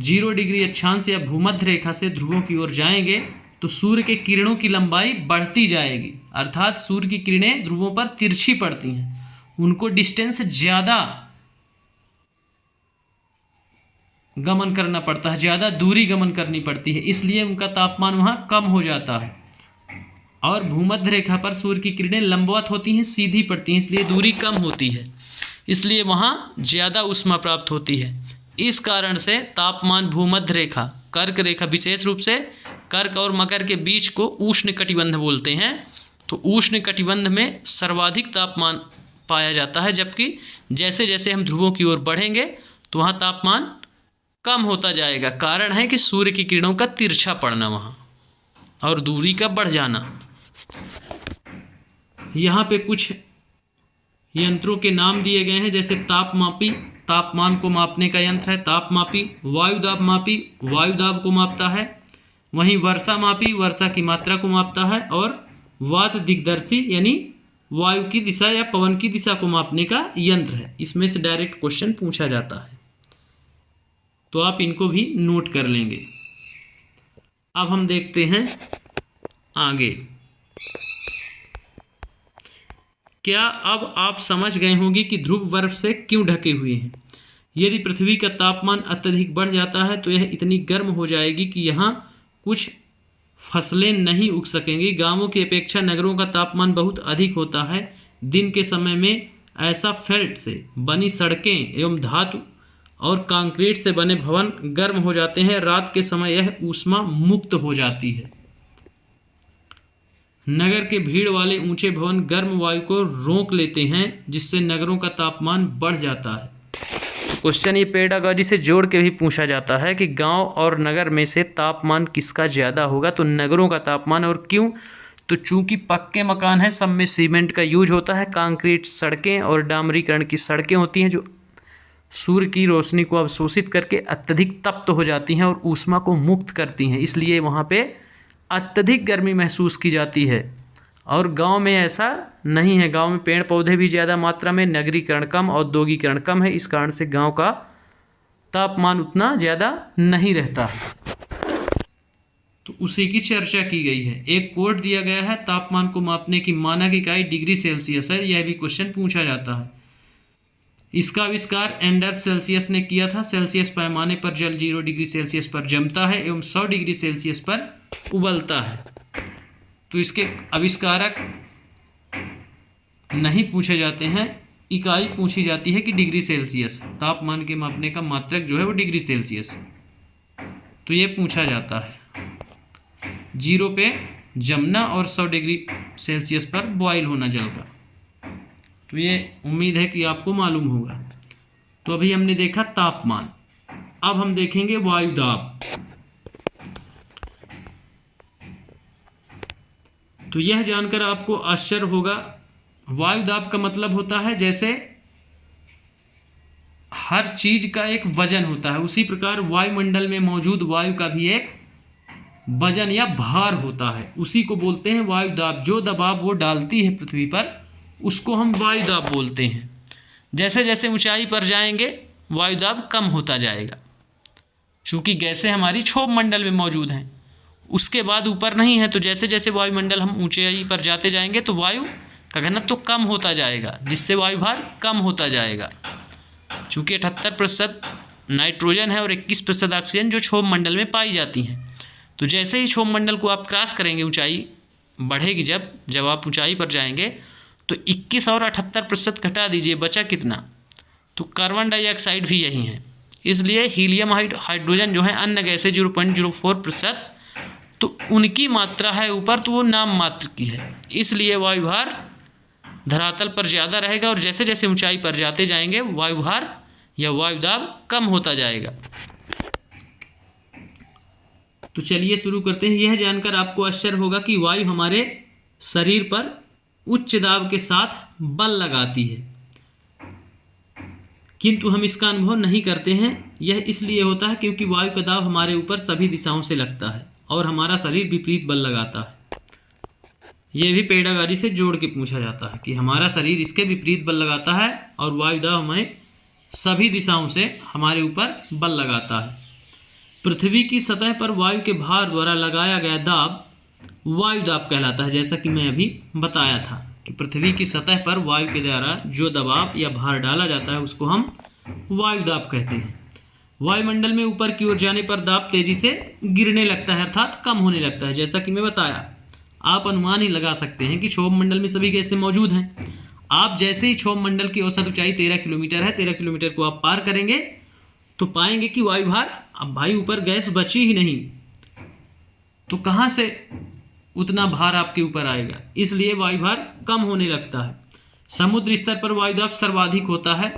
0 डिग्री अक्षांश या भूमध्य रेखा से ध्रुवों की ओर जाएंगे तो सूर्य के किरणों की लंबाई बढ़ती जाएगी, अर्थात सूर्य की किरणें ध्रुवों पर तिरछी पड़ती हैं, उनको डिस्टेंस ज़्यादा गमन करना पड़ता है, ज़्यादा दूरी गमन करनी पड़ती है, इसलिए उनका तापमान वहाँ कम हो जाता है। और भूमध्य रेखा पर सूर्य की किरणें लंबवत होती हैं, सीधी पड़ती हैं, इसलिए दूरी कम होती है, इसलिए वहाँ ज़्यादा ऊष्मा प्राप्त होती है। इस कारण से तापमान भूमध्य रेखा, कर्क रेखा, विशेष रूप से कर्क और मकर के बीच को उष्ण कटिबंध बोलते हैं। तो उष्ण कटिबंध में सर्वाधिक तापमान पाया जाता है, जबकि जैसे जैसे हम ध्रुवों की ओर बढ़ेंगे तो वहाँ तापमान कम होता जाएगा। कारण है कि सूर्य की किरणों का तिरछा पड़ना वहाँ और दूरी का बढ़ जाना। यहाँ पे कुछ यंत्रों के नाम दिए गए हैं, जैसे तापमापी, तापमान को मापने का यंत्र है तापमापी। वायुदाब मापी, वायुदाब को मापता है। वहीं वर्षा मापी, वर्षा की मात्रा को मापता है। और वात दिग्दर्शी यानी वायु की दिशा या पवन की दिशा को मापने का यंत्र है। इसमें से डायरेक्ट क्वेश्चन पूछा जाता है, तो आप इनको भी नोट कर लेंगे। अब हम देखते हैं आगे। क्या अब आप समझ गए होंगे कि ध्रुव बर्फ से क्यों ढके हुए हैं? यदि पृथ्वी का तापमान अत्यधिक बढ़ जाता है तो यह इतनी गर्म हो जाएगी कि यहाँ कुछ फसलें नहीं उग सकेंगी। गांवों की अपेक्षा नगरों का तापमान बहुत अधिक होता है। दिन के समय में ऐसा फेल्ट से बनी सड़कें एवं धातु और कंक्रीट से बने भवन गर्म हो जाते हैं। रात के समय यह ऊष्मा मुक्त हो जाती है। नगर के भीड़ वाले ऊंचे भवन गर्म वायु को रोक लेते हैं, जिससे नगरों का तापमान बढ़ जाता है। क्वेश्चन ये पेडागॉजी से जोड़ के भी पूछा जाता है कि गांव और नगर में से तापमान किसका ज़्यादा होगा? तो नगरों का तापमान। और क्यों? तो चूंकि पक्के मकान हैं, सब में सीमेंट का यूज होता है। कंक्रीट सड़कें और डामरीकरण की सड़कें होती हैं जो सूर्य की रोशनी को अवशोषित करके अत्यधिक तप्त हो जाती हैं और ऊष्मा को मुक्त करती हैं, इसलिए वहाँ पे अत्यधिक गर्मी महसूस की जाती है। और गांव में ऐसा नहीं है। गांव में पेड़ पौधे भी ज़्यादा मात्रा में, नगरीकरण कम, औद्योगिकरण कम है। इस कारण से गांव का तापमान उतना ज़्यादा नहीं रहता है। तो उसी की चर्चा की गई है। एक कोड दिया गया है, तापमान को मापने की मानक इकाई डिग्री सेल्सियस है। यह भी क्वेश्चन पूछा जाता है। इसका आविष्कार एंडर्स सेल्सियस ने किया था। सेल्सियस पैमाने पर जल 0 डिग्री सेल्सियस पर जमता है एवं 100 डिग्री सेल्सियस पर उबलता है। तो इसके आविष्कारक नहीं पूछे जाते हैं, इकाई पूछी जाती है कि डिग्री सेल्सियस। तापमान के मापने का मात्रक जो है वो डिग्री सेल्सियस, तो ये पूछा जाता है। 0 पे जमना और 100 डिग्री सेल्सियस पर बॉयल होना जल का। तो ये उम्मीद है कि आपको मालूम होगा। तो अभी हमने देखा तापमान, अब हम देखेंगे वायुदाब। तो यह जानकर आपको आश्चर्य होगा, वायुदाब का मतलब होता है जैसे हर चीज का एक वजन होता है, उसी प्रकार वायुमंडल में मौजूद वायु का भी एक वजन या भार होता है। उसी को बोलते हैं वायुदाब। जो दबाव वो डालती है पृथ्वी पर, उसको हम वायुदाब बोलते हैं। जैसे जैसे ऊंचाई पर जाएंगे वायुदाब कम होता जाएगा, चूँकि गैसें हमारी क्षोभ मंडल में मौजूद हैं, उसके बाद ऊपर नहीं है। तो जैसे जैसे वायुमंडल हम ऊंचाई पर जाते जाएंगे तो वायु का घनत्व तो कम होता जाएगा, जिससे वायुभार कम होता जाएगा। चूँकि 78% नाइट्रोजन है और 21% ऑक्सीजन जो क्षोभ मंडल में पाई जाती हैं। तो जैसे ही क्षोभ मंडल को आप क्रॉस करेंगे, ऊंचाई बढ़ेगी, जब आप ऊंचाई पर जाएंगे तो 21 और 78% घटा दीजिए, बचा कितना? तो कार्बन डाइऑक्साइड भी यही है। इसलिए हीलियम हाइड्रोजन जो है अन्य गैसें 0.04%, तो उनकी मात्रा है ऊपर, तो वो नाम मात्र की है। इसलिए वायुभार धरातल पर ज़्यादा रहेगा और जैसे जैसे ऊंचाई पर जाते जाएंगे वायुभार या वायुदाब कम होता जाएगा। तो चलिए शुरू करते हैं। यह जानकर आपको आश्चर्य होगा कि वायु हमारे शरीर पर उच्च दाब के साथ बल लगाती है, किंतु हम इसका अनुभव नहीं करते हैं। यह इसलिए होता है क्योंकि वायु का दाब हमारे ऊपर सभी दिशाओं से लगता है और हमारा शरीर विपरीत बल लगाता है। यह भी पेडागॉजी से जोड़ के पूछा जाता है कि हमारा शरीर इसके विपरीत बल लगाता है और वायु दाब हमें सभी दिशाओं से हमारे ऊपर बल लगाता है। पृथ्वी की सतह पर वायु के भार द्वारा लगाया गया दाब वायुदाब कहलाता है। जैसा कि मैं अभी बताया था कि पृथ्वी की सतह पर वायु के द्वारा जो दबाव या भार डाला जाता है उसको हम वायुदाब कहते हैं। वायुमंडल में ऊपर की ओर जाने पर दाब तेजी से गिरने लगता है, अर्थात कम होने लगता है। जैसा कि मैं बताया, आप अनुमान ही लगा सकते हैं कि क्षोभ मंडल में सभी गैसें मौजूद हैं। आप जैसे ही क्षोभ मंडल की औसत ऊंचाई 13 किलोमीटर है, 13 किलोमीटर को आप पार करेंगे तो पाएंगे कि वायुभार, अब भाई ऊपर गैस बची ही नहीं, तो कहाँ से उतना भार आपके ऊपर आएगा? इसलिए वायुभार कम होने लगता है। समुद्र स्तर पर वायुदाब सर्वाधिक होता है,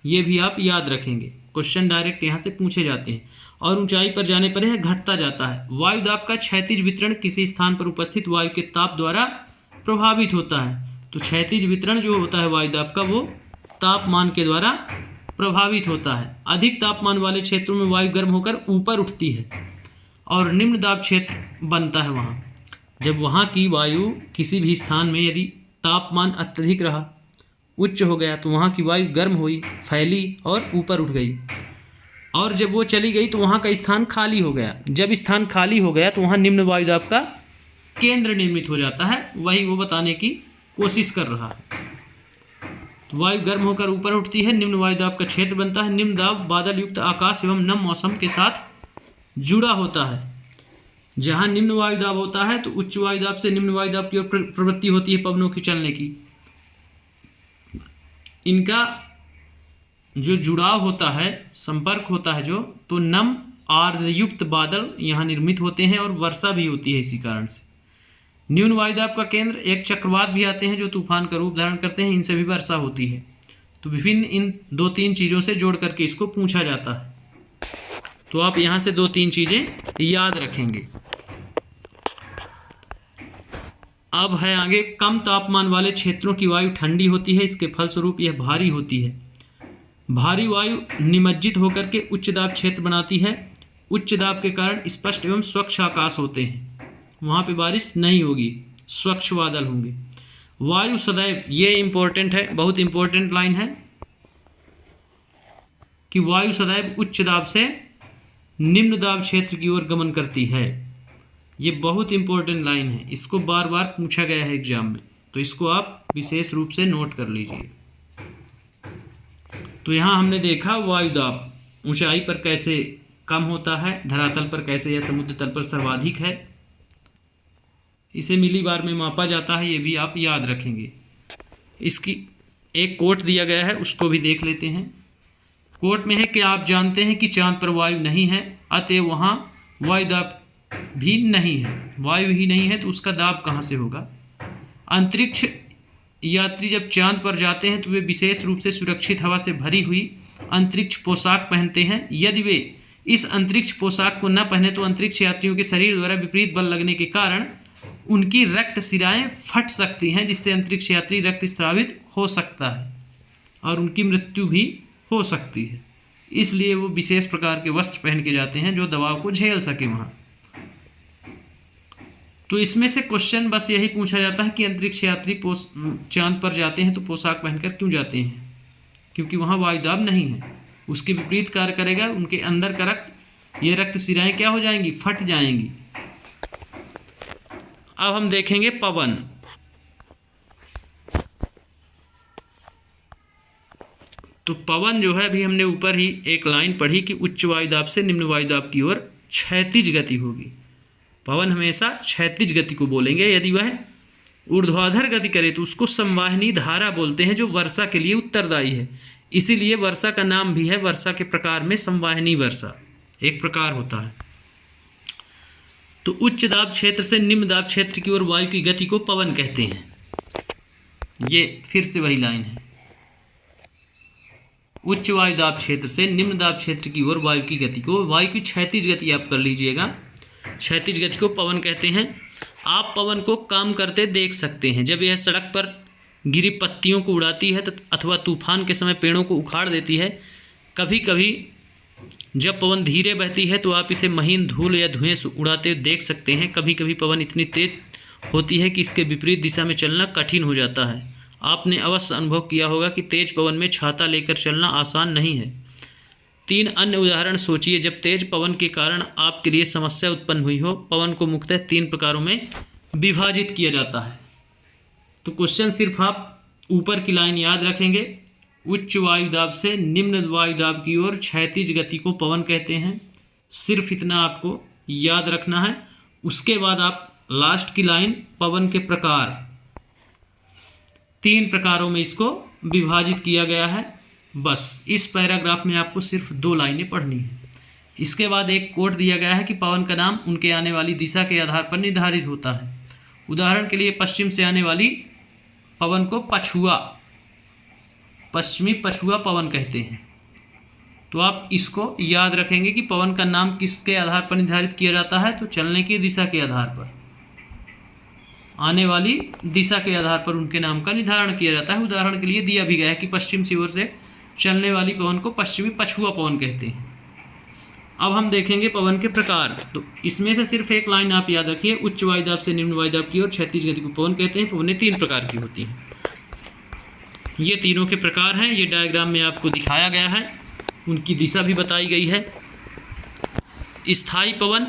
ये भी आप याद रखेंगे। क्वेश्चन डायरेक्ट यहाँ से पूछे जाते हैं। और ऊंचाई पर जाने पर यह घटता जाता है। वायुदाब का क्षैतिज वितरण किसी स्थान पर उपस्थित वायु के ताप द्वारा प्रभावित होता है। तो क्षैतिज वितरण जो होता है वायुदाब का वो तापमान के द्वारा प्रभावित होता है। अधिक तापमान वाले क्षेत्रों में वायु गर्म होकर ऊपर उठती है और निम्न दाब क्षेत्र बनता है वहाँ। जब वहाँ की वायु किसी भी स्थान में यदि तापमान अत्यधिक रहा, उच्च हो गया, तो वहाँ की वायु गर्म हुई, फैली और ऊपर उठ गई, और जब वो चली गई तो वहाँ का स्थान खाली हो गया। जब स्थान खाली हो गया तो वहाँ निम्न वायुदाब का केंद्र निर्मित हो जाता है। वही वो बताने की कोशिश कर रहा है। तो वायु गर्म होकर ऊपर उठती है, निम्न वायुदाब का क्षेत्र बनता है। निम्न दाब बादल युक्त आकाश एवं नम मौसम के साथ जुड़ा होता है। जहाँ निम्न वायुदाब होता है तो उच्च वायुदाब से निम्न वायुदाब की ओर प्रवृत्ति होती है पवनों की चलने की। इनका जो जुड़ाव होता है, संपर्क होता है जो, तो नम आर्द्रयुक्त बादल यहाँ निर्मित होते हैं और वर्षा भी होती है इसी कारण से। न्यून वायुदाब का केंद्र एक चक्रवात भी आते हैं जो तूफान का रूप धारण करते हैं, इनसे भी वर्षा होती है। तो विभिन्न इन 2-3 चीज़ों से जोड़ करके इसको पूछा जाता है। तो आप यहाँ से 2-3 चीज़ें याद रखेंगे। अब है आगे, कम तापमान वाले क्षेत्रों की वायु ठंडी होती है, इसके फलस्वरूप यह भारी होती है। भारी वायु निमज्जित होकर के उच्च दाब क्षेत्र बनाती है। उच्च दाब के कारण स्पष्ट एवं स्वच्छ आकाश होते हैं, वहाँ पे बारिश नहीं होगी, स्वच्छ बादल होंगे। वायु सदैव, ये इंपॉर्टेंट है, बहुत इंपॉर्टेंट लाइन है कि वायु सदैव उच्च दाब से निम्न दाब क्षेत्र की ओर गमन करती है। ये बहुत इंपॉर्टेंट लाइन है, इसको बार बार पूछा गया है एग्जाम में, तो इसको आप विशेष रूप से नोट कर लीजिए। तो यहाँ हमने देखा वायुदाब ऊंचाई पर कैसे कम होता है, धरातल पर कैसे या समुद्र तल पर सर्वाधिक है, इसे मिलीबार में मापा जाता है, ये भी आप याद रखेंगे। इसकी एक कोट दिया गया है, उसको भी देख लेते हैं। कोट में है कि आप जानते हैं कि चांद पर वायु नहीं है, अतएव वहाँ वायुदाब भी नहीं है। वायु ही नहीं है तो उसका दाब कहाँ से होगा। अंतरिक्ष यात्री जब चांद पर जाते हैं तो वे विशेष रूप से सुरक्षित हवा से भरी हुई अंतरिक्ष पोशाक पहनते हैं। यदि वे इस अंतरिक्ष पोशाक को न पहने तो अंतरिक्ष यात्रियों के शरीर द्वारा विपरीत बल लगने के कारण उनकी रक्त शिराएं फट सकती हैं, जिससे अंतरिक्ष यात्री रक्त स्रावित हो सकता है और उनकी मृत्यु भी हो सकती है। इसलिए वो विशेष प्रकार के वस्त्र पहन के जाते हैं जो दबाव को झेल सके वहाँ। तो इसमें से क्वेश्चन बस यही पूछा जाता है कि अंतरिक्ष यात्री चांद पर जाते हैं तो पोशाक पहनकर क्यों जाते हैं, क्योंकि वहाँ वायुदाब नहीं है, उसके विपरीत कार्य करेगा। उनके अंदर का रक्त शिराएं क्या हो जाएंगी, फट जाएंगी। अब हम देखेंगे पवन। तो पवन जो है, अभी हमने ऊपर ही एक लाइन पढ़ी कि उच्च वायुदाब से निम्न वायुदाब की ओर क्षैतिज गति होगी। पवन हमेशा क्षैतिज गति को बोलेंगे। यदि वह ऊर्ध्वाधर गति करे तो उसको संवाहिनी धारा बोलते हैं, जो वर्षा के लिए उत्तरदायी है। इसीलिए वर्षा का नाम भी है, वर्षा के प्रकार में संवाहिनी वर्षा एक प्रकार होता है। तो उच्च दाब क्षेत्र से निम्न दाब क्षेत्र की ओर वायु की गति को पवन कहते हैं। ये फिर से वही लाइन है, उच्च वायु दाब क्षेत्र से निम्न दाब क्षेत्र की ओर वायु की गति को, वायु की क्षैतिज गति आप कर लीजिएगा, क्षैतिज गति को पवन कहते हैं। आप पवन को काम करते देख सकते हैं। जब यह सड़क पर गिरी पत्तियों को उड़ाती है अथवा तूफान के समय पेड़ों को उखाड़ देती है। कभी कभी जब पवन धीरे बहती है तो आप इसे महीन धूल या धुएं से उड़ाते देख सकते हैं। कभी कभी पवन इतनी तेज होती है कि इसके विपरीत दिशा में चलना कठिन हो जाता है। आपने अवश्य अनुभव किया होगा कि तेज पवन में छाता लेकर चलना आसान नहीं है। 3 अन्य उदाहरण सोचिए जब तेज पवन के कारण आपके लिए समस्या उत्पन्न हुई हो। पवन को मुख्यतः 3 प्रकारों में विभाजित किया जाता है। तो क्वेश्चन सिर्फ आप ऊपर की लाइन याद रखेंगे, उच्च वायुदाब से निम्न वायुदाब की ओर क्षैतिज गति को पवन कहते हैं। सिर्फ इतना आपको याद रखना है। उसके बाद आप लास्ट की लाइन, पवन के प्रकार, 3 प्रकारों में इसको विभाजित किया गया है। बस इस पैराग्राफ में आपको सिर्फ 2 लाइनें पढ़नी है। इसके बाद एक कोट दिया गया है कि पवन का नाम उनके आने वाली दिशा के आधार पर निर्धारित होता है। उदाहरण के लिए पश्चिम से आने वाली पवन को पश्चिमी पछुआ पवन कहते हैं। तो आप इसको याद रखेंगे कि पवन का नाम किसके आधार पर निर्धारित किया जाता है, तो चलने की दिशा के आधार पर। आने वाली दिशा के आधार पर उनके नाम का निर्धारण किया जाता है। उदाहरण के लिए दिया भी गया है कि पश्चिम की ओर से चलने वाली पवन को पश्चिमी पछुआ पवन कहते हैं। अब हम देखेंगे पवन के प्रकार। तो इसमें से सिर्फ एक लाइन आप याद रखिए, उच्च वायुदाब से निम्न वायुदाब की ओर क्षैतिज गति को पवन कहते हैं। पवनें 3 प्रकार की होती हैं। ये तीनों के प्रकार हैं, ये डायग्राम में आपको दिखाया गया है, उनकी दिशा भी बताई गई है। स्थायी पवन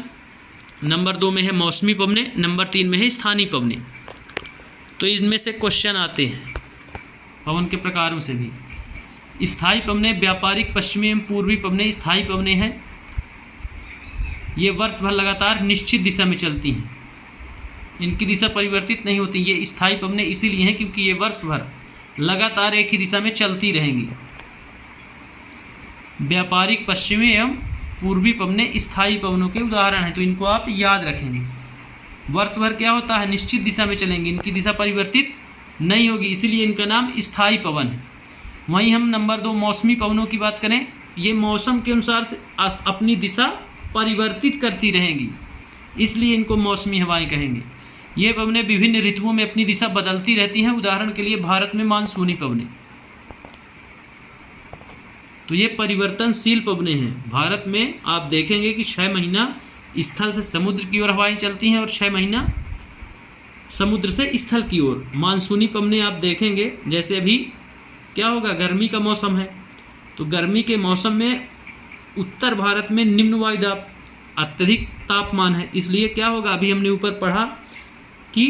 नंबर 2 में है मौसमी पवनें, नंबर 3 में है स्थानीय पवनें। तो इनमें से क्वेश्चन आते हैं पवन के प्रकारों से भी। स्थायी पवनें व्यापारिक पश्चिमी एवं पूर्वी पवनें स्थायी पवनें हैं। ये वर्ष भर लगातार निश्चित दिशा में चलती हैं, इनकी दिशा परिवर्तित नहीं होती। ये स्थायी पवनें इसीलिए हैं क्योंकि ये वर्ष भर लगातार एक ही दिशा में चलती रहेंगी। व्यापारिक पश्चिमी एवं पूर्वी पवनें स्थायी पवनों के उदाहरण हैं, तो इनको आप याद रखेंगे। वर्ष भर क्या होता है, निश्चित दिशा में चलेंगे, इनकी दिशा परिवर्तित नहीं होगी, इसीलिए इनका नाम स्थायी पवन है। वहीं हम नंबर 2 मौसमी पवनों की बात करें, ये मौसम के अनुसार से अपनी दिशा परिवर्तित करती रहेंगी, इसलिए इनको मौसमी हवाएं कहेंगे। ये पवनें विभिन्न ऋतुओं में अपनी दिशा बदलती रहती हैं। उदाहरण के लिए भारत में मानसूनी पवनें, तो ये परिवर्तनशील पवनें हैं। भारत में आप देखेंगे कि 6 महीना स्थल से समुद्र की ओर हवाएं चलती हैं और 6 महीना समुद्र से स्थल की ओर। मानसूनी पवनें आप देखेंगे, जैसे अभी क्या होगा, गर्मी का मौसम है, तो गर्मी के मौसम में उत्तर भारत में निम्न वायुदाब, अत्यधिक तापमान है, इसलिए क्या होगा, अभी हमने ऊपर पढ़ा कि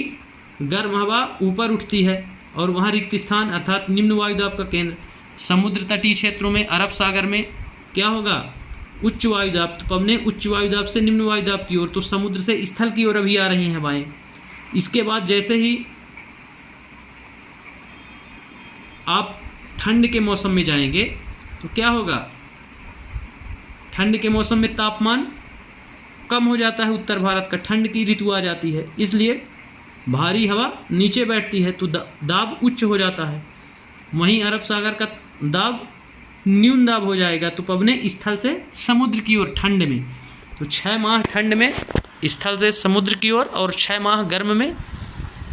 गर्म हवा ऊपर उठती है और वहाँ रिक्त स्थान अर्थात निम्न वायुदाब का केंद्र समुद्र तटीय क्षेत्रों में, अरब सागर में क्या होगा, उच्च वायुदाब। तो पवनें उच्च वायुदाब से निम्न वायुदाब की ओर, तो समुद्र से स्थल की ओर अभी आ रही हैं हवाएं। इसके बाद जैसे ही आप ठंड के मौसम में जाएंगे तो क्या होगा, ठंड के मौसम में तापमान कम हो जाता है, उत्तर भारत का ठंड की ऋतु आ जाती है, इसलिए भारी हवा नीचे बैठती है तो दाब उच्च हो जाता है। वहीं अरब सागर का दाब न्यून दाब हो जाएगा, तो पवनें स्थल से समुद्र की ओर ठंड में, तो 6 माह ठंड में स्थल से समुद्र की ओर और 6 माह गर्म में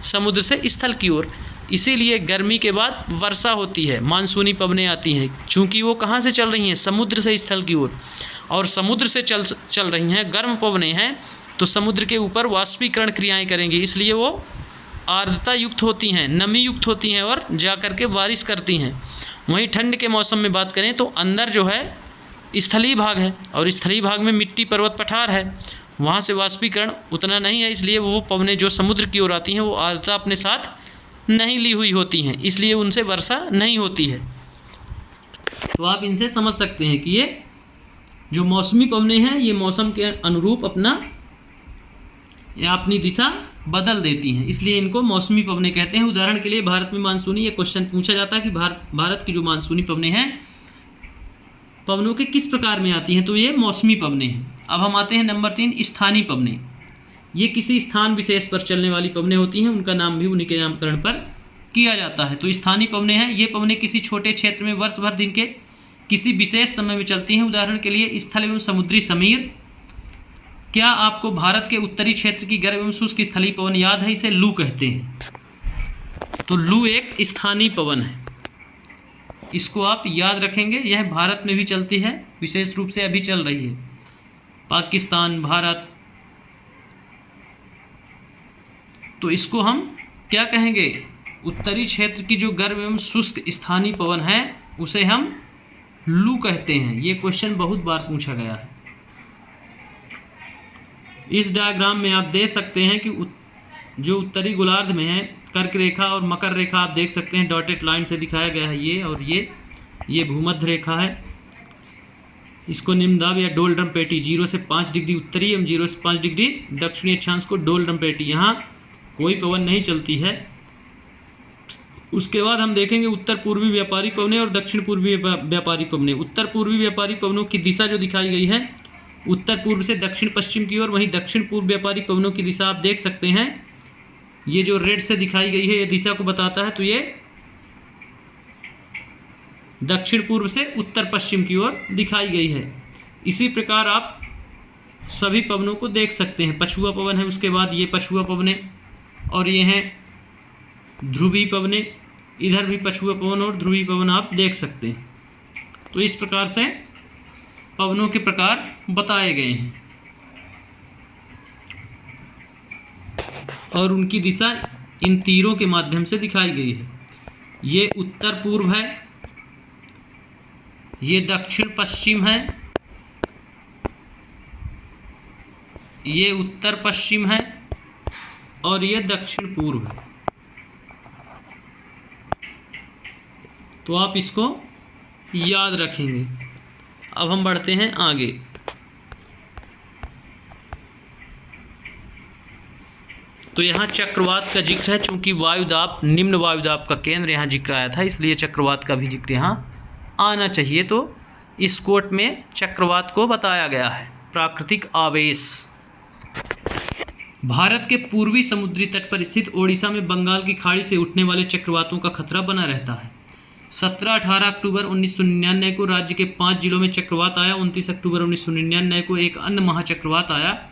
समुद्र से स्थल की ओर। इसीलिए गर्मी के बाद वर्षा होती है, मानसूनी पवनें आती हैं, चूँकि वो कहाँ से चल रही हैं, समुद्र से स्थल की ओर, और समुद्र से चल रही हैं, गर्म पवनें हैं, तो समुद्र के ऊपर वाष्पीकरण क्रियाएं करेंगी, इसलिए वो आर्द्रता युक्त होती हैं, नमी युक्त होती हैं और जा कर के बारिश करती हैं। वहीं ठंड के मौसम में बात करें तो अंदर जो है स्थलीय भाग है, और स्थलीय भाग में मिट्टी पर्वत पठार है, वहाँ से वाष्पीकरण उतना नहीं है, इसलिए वो पवनें जो समुद्र की ओर आती हैं वो आर्द्रता अपने साथ नहीं ली हुई होती हैं, इसलिए उनसे वर्षा नहीं होती है। तो आप इनसे समझ सकते हैं कि ये जो मौसमी पवनें हैं ये मौसम के अनुरूप अपनी दिशा बदल देती हैं, इसलिए इनको मौसमी पवनें कहते हैं। उदाहरण के लिए भारत में मानसूनी, ये क्वेश्चन पूछा जाता है कि भारत की जो मानसूनी पवनें हैं पवनों के किस प्रकार में आती हैं, तो ये मौसमी पवनें हैं। अब हम आते हैं नंबर 3 स्थानीय पवनें। ये किसी स्थान विशेष पर चलने वाली पवनें होती हैं, उनका नाम भी उन्हीं के नामकरण पर किया जाता है। तो स्थानीय पवनें हैं, ये पवनें किसी छोटे क्षेत्र में वर्ष भर दिन के किसी विशेष समय में चलती हैं। उदाहरण के लिए स्थल एवं समुद्री समीर। क्या आपको भारत के उत्तरी क्षेत्र की गर्म एवं शुष्क स्थलीय पवन याद है, इसे लू कहते हैं। तो लू एक स्थानीय पवन है, इसको आप याद रखेंगे। यह भारत में भी चलती है, विशेष रूप से अभी चल रही है, पाकिस्तान, भारत। तो इसको हम क्या कहेंगे, उत्तरी क्षेत्र की जो गर्म एवं शुष्क स्थानीय पवन है उसे हम लू कहते हैं। ये क्वेश्चन बहुत बार पूछा गया है। इस डायग्राम में आप देख सकते हैं कि जो उत्तरी गोलार्ध में है कर्क रेखा और मकर रेखा आप देख सकते हैं, डॉटेड लाइन से दिखाया गया है ये, और ये भूमध्य रेखा है। इसको निम्नदाब या डोलड्रम पेटी 0 से 5 डिग्री उत्तरी एवं 0 से 5 डिग्री दक्षिणी अक्षांश को डोलड्रम पेटी, यहाँ कोई पवन नहीं चलती है। उसके बाद हम देखेंगे उत्तर पूर्वी व्यापारी पवनें और दक्षिण पूर्वी व्यापारी पवनें। उत्तर पूर्वी व्यापारी पवनों की दिशा जो दिखाई गई है उत्तर पूर्व से दक्षिण पश्चिम की ओर, वहीं दक्षिण पूर्व व्यापारी पवनों की दिशा आप देख सकते हैं, ये जो रेड से दिखाई गई है ये दिशा को बताता है, तो ये दक्षिण पूर्व से उत्तर पश्चिम की ओर दिखाई गई है। इसी प्रकार आप सभी पवनों को देख सकते हैं। पछुआ पवन है, उसके बाद ये पछुआ पवनें, और ये हैं ध्रुवीय पवनें, इधर भी पछुआ पवन और ध्रुवीय पवन आप देख सकते हैं। तो इस प्रकार से पवनों के प्रकार बताए गए हैं और उनकी दिशा इन तीरों के माध्यम से दिखाई गई है। ये उत्तर पूर्व है, ये दक्षिण पश्चिम है, ये उत्तर पश्चिम है और ये दक्षिण पूर्व है। तो आप इसको याद रखेंगे। अब हम बढ़ते हैं आगे। तो यहाँ चक्रवात का जिक्र है, चूंकि वायुदाब निम्न वायुदाब का केंद्र यहाँ जिक्र आया था, इसलिए चक्रवात का भी जिक्र यहाँ आना चाहिए। तो इस कोट में चक्रवात को बताया गया है। प्राकृतिक आवेश। भारत के पूर्वी समुद्री तट पर स्थित ओडिशा में बंगाल की खाड़ी से उठने वाले चक्रवातों का खतरा बना रहता है। 17-18 अक्टूबर 1999 को राज्य के 5 जिलों में चक्रवात आया। 29 अक्टूबर 1999 को एक अन्य महाचक्रवात आया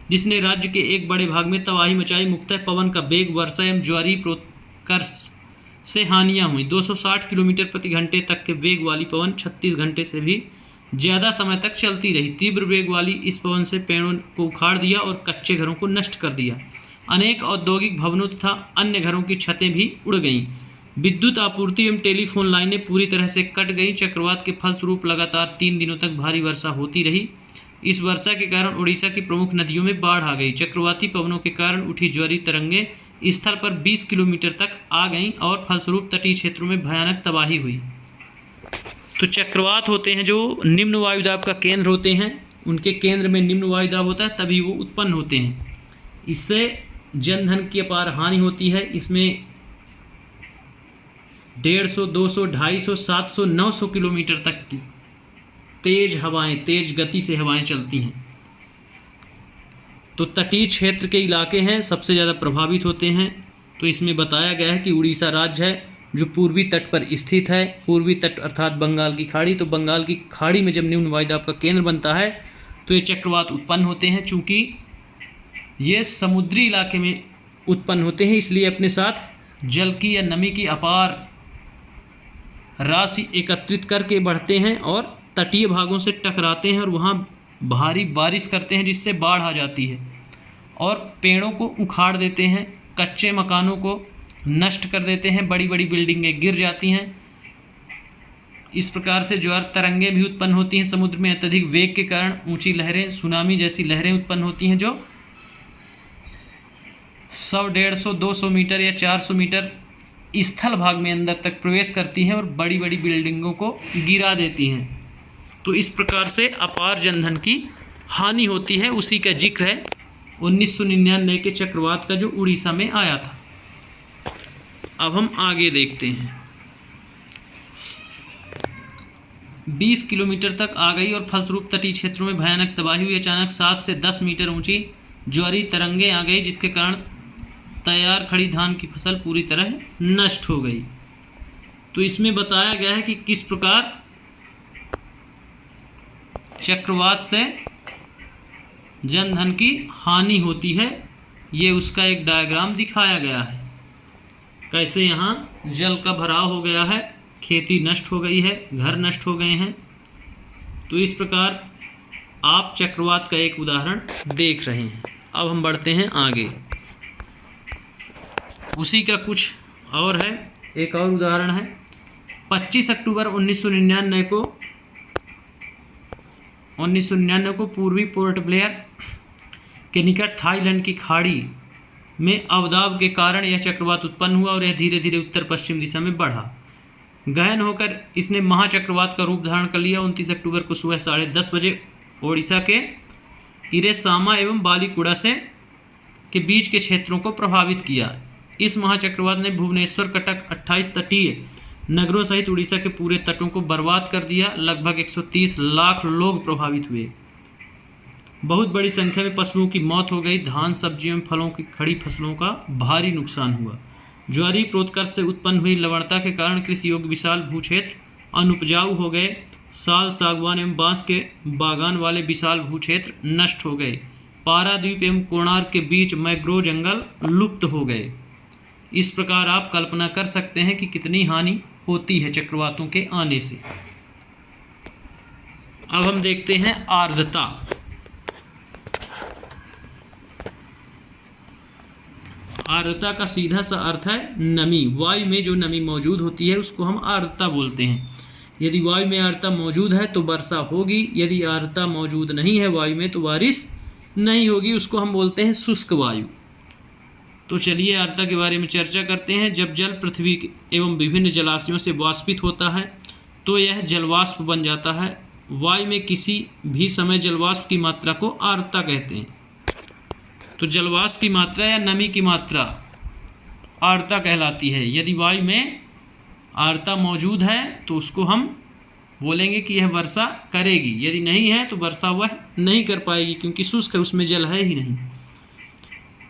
जिसने राज्य के एक बड़े भाग में तबाही मचाई। मुख्यतः पवन का वेग, वर्षा एवं ज्वारीय प्रोत्कर्ष से हानियां हुई। 260 किलोमीटर प्रति घंटे तक के वेग वाली पवन 36 घंटे से भी ज़्यादा समय तक चलती रही। तीव्र वेग वाली इस पवन से पेड़ों को उखाड़ दिया और कच्चे घरों को नष्ट कर दिया। अनेक औद्योगिक भवनों तथा अन्य घरों की छतें भी उड़ गईं। विद्युत आपूर्ति एवं टेलीफोन लाइनें पूरी तरह से कट गईं। चक्रवात के फलस्वरूप लगातार 3 दिनों तक भारी वर्षा होती रही। इस वर्षा के कारण उड़ीसा की प्रमुख नदियों में बाढ़ आ गई। चक्रवाती पवनों के कारण उठी ज्वारीय तरंगें स्थल पर 20 किलोमीटर तक आ गईं और फलस्वरूप तटीय क्षेत्रों में भयानक तबाही हुई। तो चक्रवात होते हैं जो निम्न वायुदाब का केंद्र होते हैं, उनके केंद्र में निम्न वायुदाब होता है, तभी वो उत्पन्न होते हैं। इससे जनधन की अपार हानि होती है। इसमें 150, 200, 250, 700, 900 किलोमीटर तक की तेज हवाएं, तेज गति से हवाएं चलती हैं। तो तटीय क्षेत्र के इलाके हैं सबसे ज़्यादा प्रभावित होते हैं। तो इसमें बताया गया है कि उड़ीसा राज्य है जो पूर्वी तट पर स्थित है। पूर्वी तट अर्थात बंगाल की खाड़ी। तो बंगाल की खाड़ी में जब निम्न वायुदाब का केंद्र बनता है तो ये चक्रवात उत्पन्न होते हैं। चूँकि ये समुद्री इलाके में उत्पन्न होते हैं, इसलिए अपने साथ जल की या नमी की अपार राशि एकत्रित करके बढ़ते हैं और तटीय भागों से टकराते हैं और वहाँ भारी बारिश करते हैं, जिससे बाढ़ आ जाती है और पेड़ों को उखाड़ देते हैं, कच्चे मकानों को नष्ट कर देते हैं, बड़ी बड़ी बिल्डिंगें गिर जाती हैं। इस प्रकार से ज्वार तरंगें भी उत्पन्न होती हैं। समुद्र में अत्यधिक वेग के कारण ऊंची लहरें, सुनामी जैसी लहरें उत्पन्न होती हैं जो 100, 150, 200 मीटर या 400 मीटर स्थल भाग में अंदर तक प्रवेश करती हैं और बड़ी बड़ी बिल्डिंगों को गिरा देती हैं। तो इस प्रकार से अपार जनधन की हानि होती है। उसी का जिक्र है 1999 के चक्रवात का जो उड़ीसा में आया था। अब हम आगे देखते हैं। 20 किलोमीटर तक आ गई और फलस्वरूप तटीय क्षेत्रों में भयानक तबाही हुई। अचानक 7 से 10 मीटर ऊंची ज्वारीय तरंगें आ गई, जिसके कारण तैयार खड़ी धान की फसल पूरी तरह नष्ट हो गई। तो इसमें बताया गया है कि किस प्रकार चक्रवात से जनधन की हानि होती है। ये उसका एक डायग्राम दिखाया गया है, कैसे यहाँ जल का भराव हो गया है, खेती नष्ट हो गई है, घर नष्ट हो गए हैं। तो इस प्रकार आप चक्रवात का एक उदाहरण देख रहे हैं। अब हम बढ़ते हैं आगे। उसी का कुछ और है, एक और उदाहरण है। 25 अक्टूबर 1999 को पूर्वी पोर्ट ब्लेयर के निकट थाईलैंड की खाड़ी में अवदाब के कारण यह चक्रवात उत्पन्न हुआ और यह धीरे धीरे उत्तर पश्चिम दिशा में बढ़ा। गहन होकर इसने महाचक्रवात का रूप धारण कर लिया। 29 अक्टूबर को सुबह 10:30 बजे ओडिशा के इरेसामा एवं बालीकुड़ा से के बीच के क्षेत्रों को प्रभावित किया। इस महाचक्रवात ने भुवनेश्वर, कटक, 28 तटीय नगरों सहित उड़ीसा के पूरे तटों को बर्बाद कर दिया। लगभग 130 लाख लोग प्रभावित हुए। बहुत बड़ी संख्या में पशुओं की मौत हो गई। धान, सब्जियों एवं फलों की खड़ी फसलों का भारी नुकसान हुआ। ज्वारीय प्रोत्कर्ष से उत्पन्न हुई लवणता के कारण कृषि योग्य विशाल भूक्षेत्र अनुपजाऊ हो गए। साल, सागवान एवं बांस के बागान वाले विशाल भूक्षेत्र नष्ट हो गए। पारादीप एवं कोणार्क के बीच मैंग्रोव जंगल लुप्त हो गए। इस प्रकार आप कल्पना कर सकते हैं कि कितनी हानि होती है चक्रवातों के आने से। अब हम देखते हैं आर्द्रता। आर्द्रता का सीधा सा अर्थ है नमी। वायु में जो नमी मौजूद होती है उसको हम आर्द्रता बोलते हैं। यदि वायु में आर्द्रता मौजूद है तो वर्षा होगी, यदि आर्द्रता मौजूद नहीं है वायु में तो बारिश नहीं होगी, उसको हम बोलते हैं शुष्क वायु। तो चलिए आर्द्रता के बारे में चर्चा करते हैं। जब जल पृथ्वी एवं विभिन्न जलाशयों से वाष्पित होता है तो यह जलवाष्प बन जाता है। वायु में किसी भी समय जलवाष्प की मात्रा को आर्द्रता कहते हैं। तो जलवाष्प की मात्रा या नमी की मात्रा आर्द्रता कहलाती है। यदि वायु में आर्द्रता मौजूद है तो उसको हम बोलेंगे कि यह वर्षा करेगी, यदि नहीं है तो वर्षा वह नहीं कर पाएगी क्योंकि शुष्क है, उसमें जल है ही नहीं।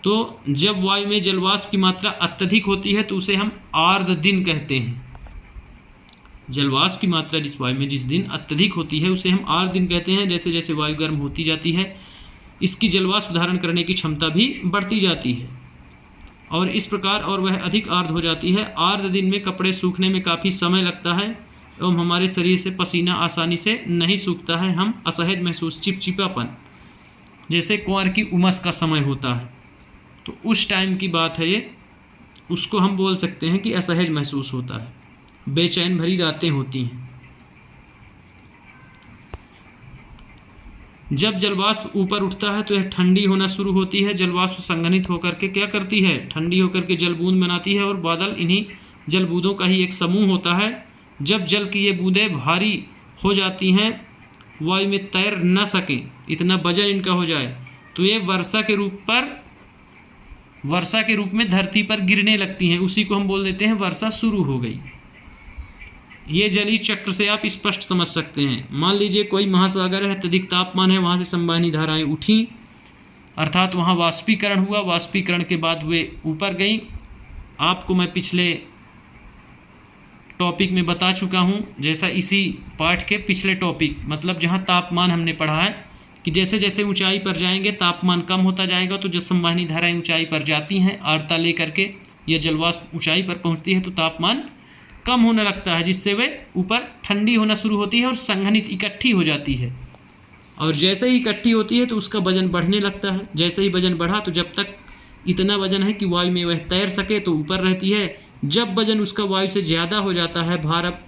तो जब वायु में जलवाष्प की मात्रा अत्यधिक होती है तो उसे हम आर्द्र दिन कहते हैं। जलवाष्प की मात्रा जिस वायु में जिस दिन अत्यधिक होती है उसे हम आर्द्र दिन कहते हैं। जैसे जैसे वायु गर्म होती जाती है इसकी जलवाष्प धारण करने की क्षमता भी बढ़ती जाती है और इस प्रकार और वह अधिक आर्द्र हो जाती है। आर्द्र दिन में कपड़े सूखने में काफ़ी समय लगता है एवं हमारे शरीर से पसीना आसानी से नहीं सूखता है। हम असहज महसूस, चिपचिपापन, जैसे कुंवर की उमस का समय होता है तो उस टाइम की बात है ये, उसको हम बोल सकते हैं कि असहज महसूस होता है, बेचैन भरी रातें होती हैं। जब जलवाष्प ऊपर उठता है तो यह ठंडी होना शुरू होती है। जलवाष्प संघनित होकर के क्या करती है, ठंडी होकर के जल बूंद बनाती है और बादल इन्हीं जल बूंदों का ही एक समूह होता है। जब जल की ये बूंदें भारी हो जाती हैं, वायु में तैर न सकें, इतना वजन इनका हो जाए तो ये वर्षा के रूप में धरती पर गिरने लगती हैं। उसी को हम बोल देते हैं वर्षा शुरू हो गई। ये जलीय चक्र से आप स्पष्ट समझ सकते हैं। मान लीजिए कोई महासागर है, अत्यधिक तापमान है, वहाँ से संवहनी धाराएं उठी, अर्थात वहाँ वाष्पीकरण हुआ। वाष्पीकरण के बाद वे ऊपर गई। आपको मैं पिछले टॉपिक में बता चुका हूँ, जैसा इसी पाठ के पिछले टॉपिक, मतलब जहाँ तापमान हमने पढ़ा है कि जैसे जैसे ऊंचाई पर जाएंगे तापमान कम होता जाएगा। तो जब संवहनी धाराएं ऊंचाई पर जाती हैं, आर्द्रता लेकर के यह जलवाष्प ऊंचाई पर पहुँचती है तो तापमान कम होने लगता है, जिससे वे ऊपर ठंडी होना शुरू होती है और संघनित इकट्ठी हो जाती है। और जैसे ही इकट्ठी होती है तो उसका वजन बढ़ने लगता है। जैसे ही वजन बढ़ा तो जब तक इतना वजन है कि वायु में वह तैर सके तो ऊपर रहती है। जब वजन उसका वायु से ज़्यादा हो जाता है, भार अब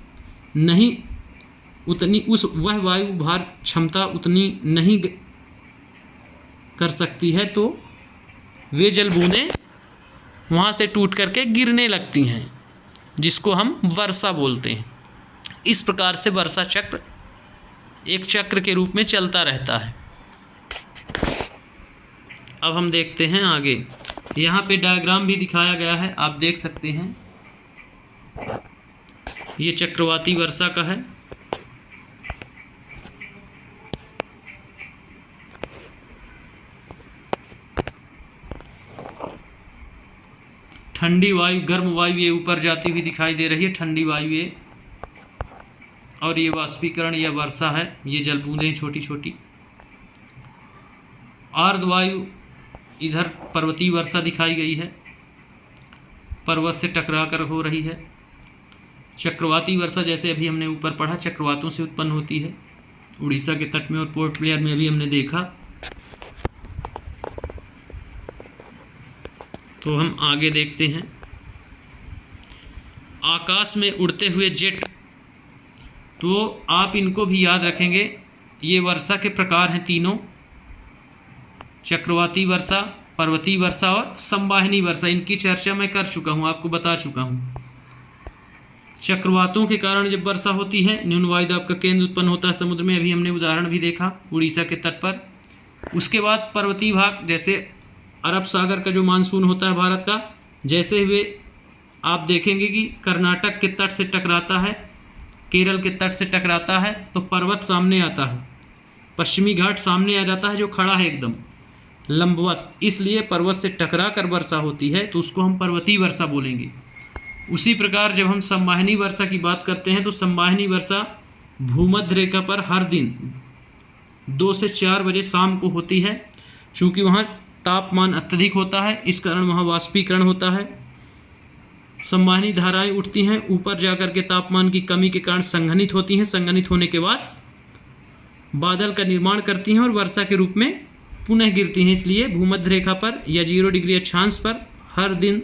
नहीं उतनी वह वायु भार क्षमता उतनी नहीं कर सकती है तो वे जल बूंदें वहाँ से टूट करके गिरने लगती हैं, जिसको हम वर्षा बोलते हैं। इस प्रकार से वर्षा चक्र एक चक्र के रूप में चलता रहता है। अब हम देखते हैं आगे। यहाँ पे डायग्राम भी दिखाया गया है, आप देख सकते हैं। ये चक्रवाती वर्षा का है। ठंडी वायु, गर्म वायु ये ऊपर जाती हुई दिखाई दे रही है, ठंडी वायु ये, और ये वाष्पीकरण या वर्षा है, ये जल बूंदें छोटी छोटी। आर्द्र वायु इधर पर्वतीय वर्षा दिखाई गई है, पर्वत से टकरा कर हो रही है। चक्रवाती वर्षा जैसे अभी हमने ऊपर पढ़ा चक्रवातों से उत्पन्न होती है, उड़ीसा के तट में और पोर्ट ब्लेयर में अभी हमने देखा। तो हम आगे देखते हैं। आकाश में उड़ते हुए जेट, तो आप इनको भी याद रखेंगे। ये वर्षा के प्रकार हैं तीनों, चक्रवाती वर्षा, पर्वतीय वर्षा और संवाहिनी वर्षा। इनकी चर्चा मैं कर चुका हूँ, आपको बता चुका हूँ। चक्रवातों के कारण जब वर्षा होती है, न्यून वायुदाब का केंद्र उत्पन्न होता है समुद्र में, अभी हमने उदाहरण भी देखा उड़ीसा के तट पर। उसके बाद पर्वतीय भाग, जैसे अरब सागर का जो मानसून होता है भारत का, जैसे हुए आप देखेंगे कि कर्नाटक के तट से टकराता है, केरल के तट से टकराता है तो पर्वत सामने आता है, पश्चिमी घाट सामने आ जाता है जो खड़ा है एकदम लंबवत, इसलिए पर्वत से टकरा कर वर्षा होती है तो उसको हम पर्वतीय वर्षा बोलेंगे। उसी प्रकार जब हम संवाहिनी वर्षा की बात करते हैं तो संवाहिनी वर्षा भूमध्य रेखा पर हर दिन 2 से 4 बजे शाम को होती है। चूँकि वहाँ तापमान अत्यधिक होता है, इस कारण वहाँ वाष्पीकरण होता है। संवहनी धाराएं उठती हैं, ऊपर जाकर के तापमान की कमी के कारण संघनित होती हैं। संघनित होने के बाद बादल का निर्माण करती हैं और वर्षा के रूप में पुनः गिरती हैं। इसलिए भूमध्य रेखा पर या 0 डिग्री अक्षांश पर हर दिन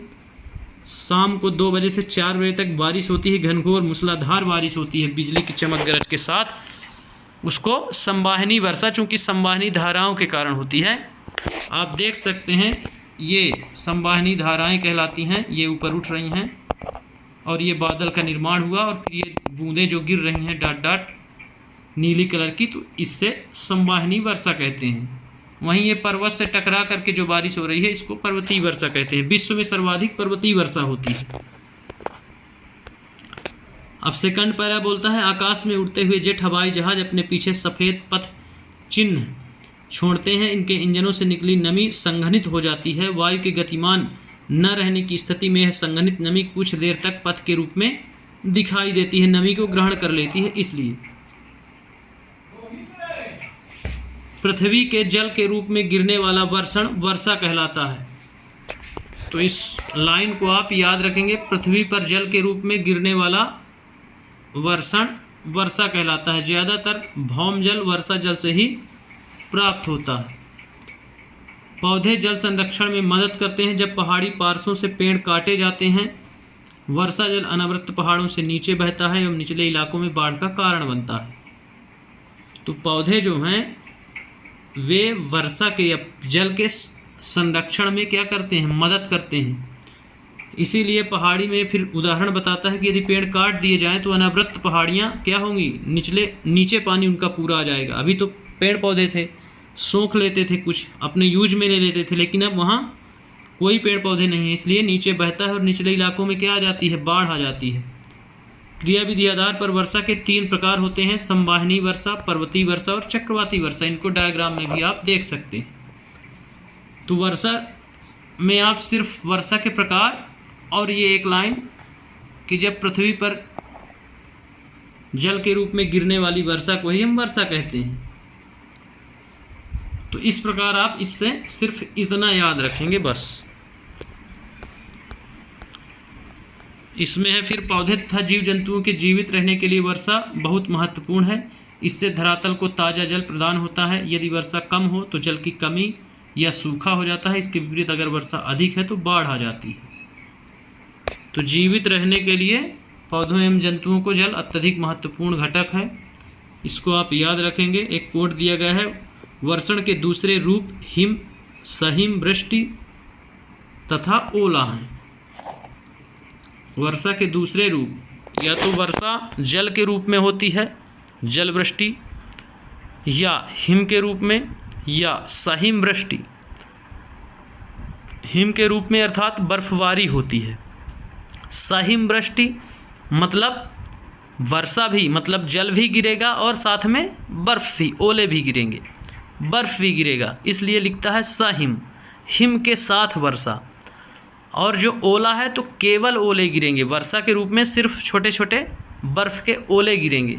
शाम को 2 बजे से 4 बजे तक बारिश होती है, घनघोर मूसलाधार बारिश होती है बिजली की चमक गरज के साथ। उसको संवाहनी वर्षा, चूँकि संवाहनी धाराओं के कारण होती है। आप देख सकते हैं ये संवाहनी धाराएं कहलाती हैं। ये ऊपर उठ रही हैं और ये बादल का निर्माण हुआ और फिर ये बूंदें जो गिर रही हैं डॉट डॉट नीली कलर की, तो इससे संवाहनी वर्षा कहते हैं। वहीं ये पर्वत से टकरा करके जो बारिश हो रही है इसको पर्वतीय वर्षा कहते हैं। विश्व में सर्वाधिक पर्वतीय वर्षा होती है। अब सेकंड पैरा बोलता है, आकाश में उड़ते हुए जेट हवाई जहाज अपने पीछे सफ़ेद पथ चिन्ह छोड़ते हैं। इनके इंजनों से निकली नमी संघनित हो जाती है। वायु के गतिमान न रहने की स्थिति में यह संघनित नमी कुछ देर तक पथ के रूप में दिखाई देती है, नमी को ग्रहण कर लेती है। इसलिए पृथ्वी के जल के रूप में गिरने वाला वर्षण वर्षा कहलाता है। तो इस लाइन को आप याद रखेंगे, पृथ्वी पर जल के रूप में गिरने वाला वर्षण वर्षा कहलाता है। ज़्यादातर भौम जल वर्षा जल से ही प्राप्त होता है। पौधे जल संरक्षण में मदद करते हैं। जब पहाड़ी पार्श्वों से पेड़ काटे जाते हैं, वर्षा जल अनावृत पहाड़ों से नीचे बहता है एवं निचले इलाकों में बाढ़ का कारण बनता है। तो पौधे जो हैं वे वर्षा के जल के संरक्षण में क्या करते हैं, मदद करते हैं। इसीलिए पहाड़ी में फिर उदाहरण बताता है कि यदि पेड़ काट दिए जाएं तो अनावृत पहाड़ियाँ क्या होंगी, नीचे पानी उनका पूरा आ जाएगा। अभी तो पेड़ पौधे थे, सोख लेते थे, कुछ अपने यूज में ले लेते थे, लेकिन अब वहाँ कोई पेड़ पौधे नहीं है, इसलिए नीचे बहता है और निचले इलाकों में क्या आ जाती है, बाढ़ आ जाती है। क्रियाविधि आधार पर वर्षा के 3 प्रकार होते हैं, संवाहनी वर्षा, पर्वतीय वर्षा और चक्रवाती वर्षा। इनको डायग्राम में भी आप देख सकते हैं। तो वर्षा में आप सिर्फ वर्षा के प्रकार और ये एक लाइन कि जब पृथ्वी पर जल के रूप में गिरने वाली वर्षा को ही हम वर्षा कहते हैं। तो इस प्रकार आप इससे सिर्फ इतना याद रखेंगे बस। इसमें है फिर पौधे तथा जीव जंतुओं के जीवित रहने के लिए वर्षा बहुत महत्वपूर्ण है। इससे धरातल को ताज़ा जल प्रदान होता है। यदि वर्षा कम हो तो जल की कमी या सूखा हो जाता है। इसके विपरीत अगर वर्षा अधिक है तो बाढ़ आ जाती है। तो जीवित रहने के लिए पौधों एवं जंतुओं को जल अत्यधिक महत्वपूर्ण घटक है। इसको आप याद रखेंगे। एक कोड दिया गया है, वर्षण के दूसरे रूप हिम, सहिम, वृष्टि तथा ओला हैं। वर्षा के दूसरे रूप या तो वर्षा जल के रूप में होती है, जल वृष्टि, या हिम के रूप में, या सहिम वृष्टि हिम के रूप में अर्थात बर्फबारी होती है। सहिम वृष्टि मतलब वर्षा भी, मतलब जल भी गिरेगा और साथ में बर्फ़ भी, ओले भी गिरेंगे, बर्फ़ भी गिरेगा, इसलिए लिखता है सहिम, हिम के साथ वर्षा। और जो ओला है तो केवल ओले गिरेंगे, वर्षा के रूप में सिर्फ छोटे छोटे बर्फ़ के ओले गिरेंगे।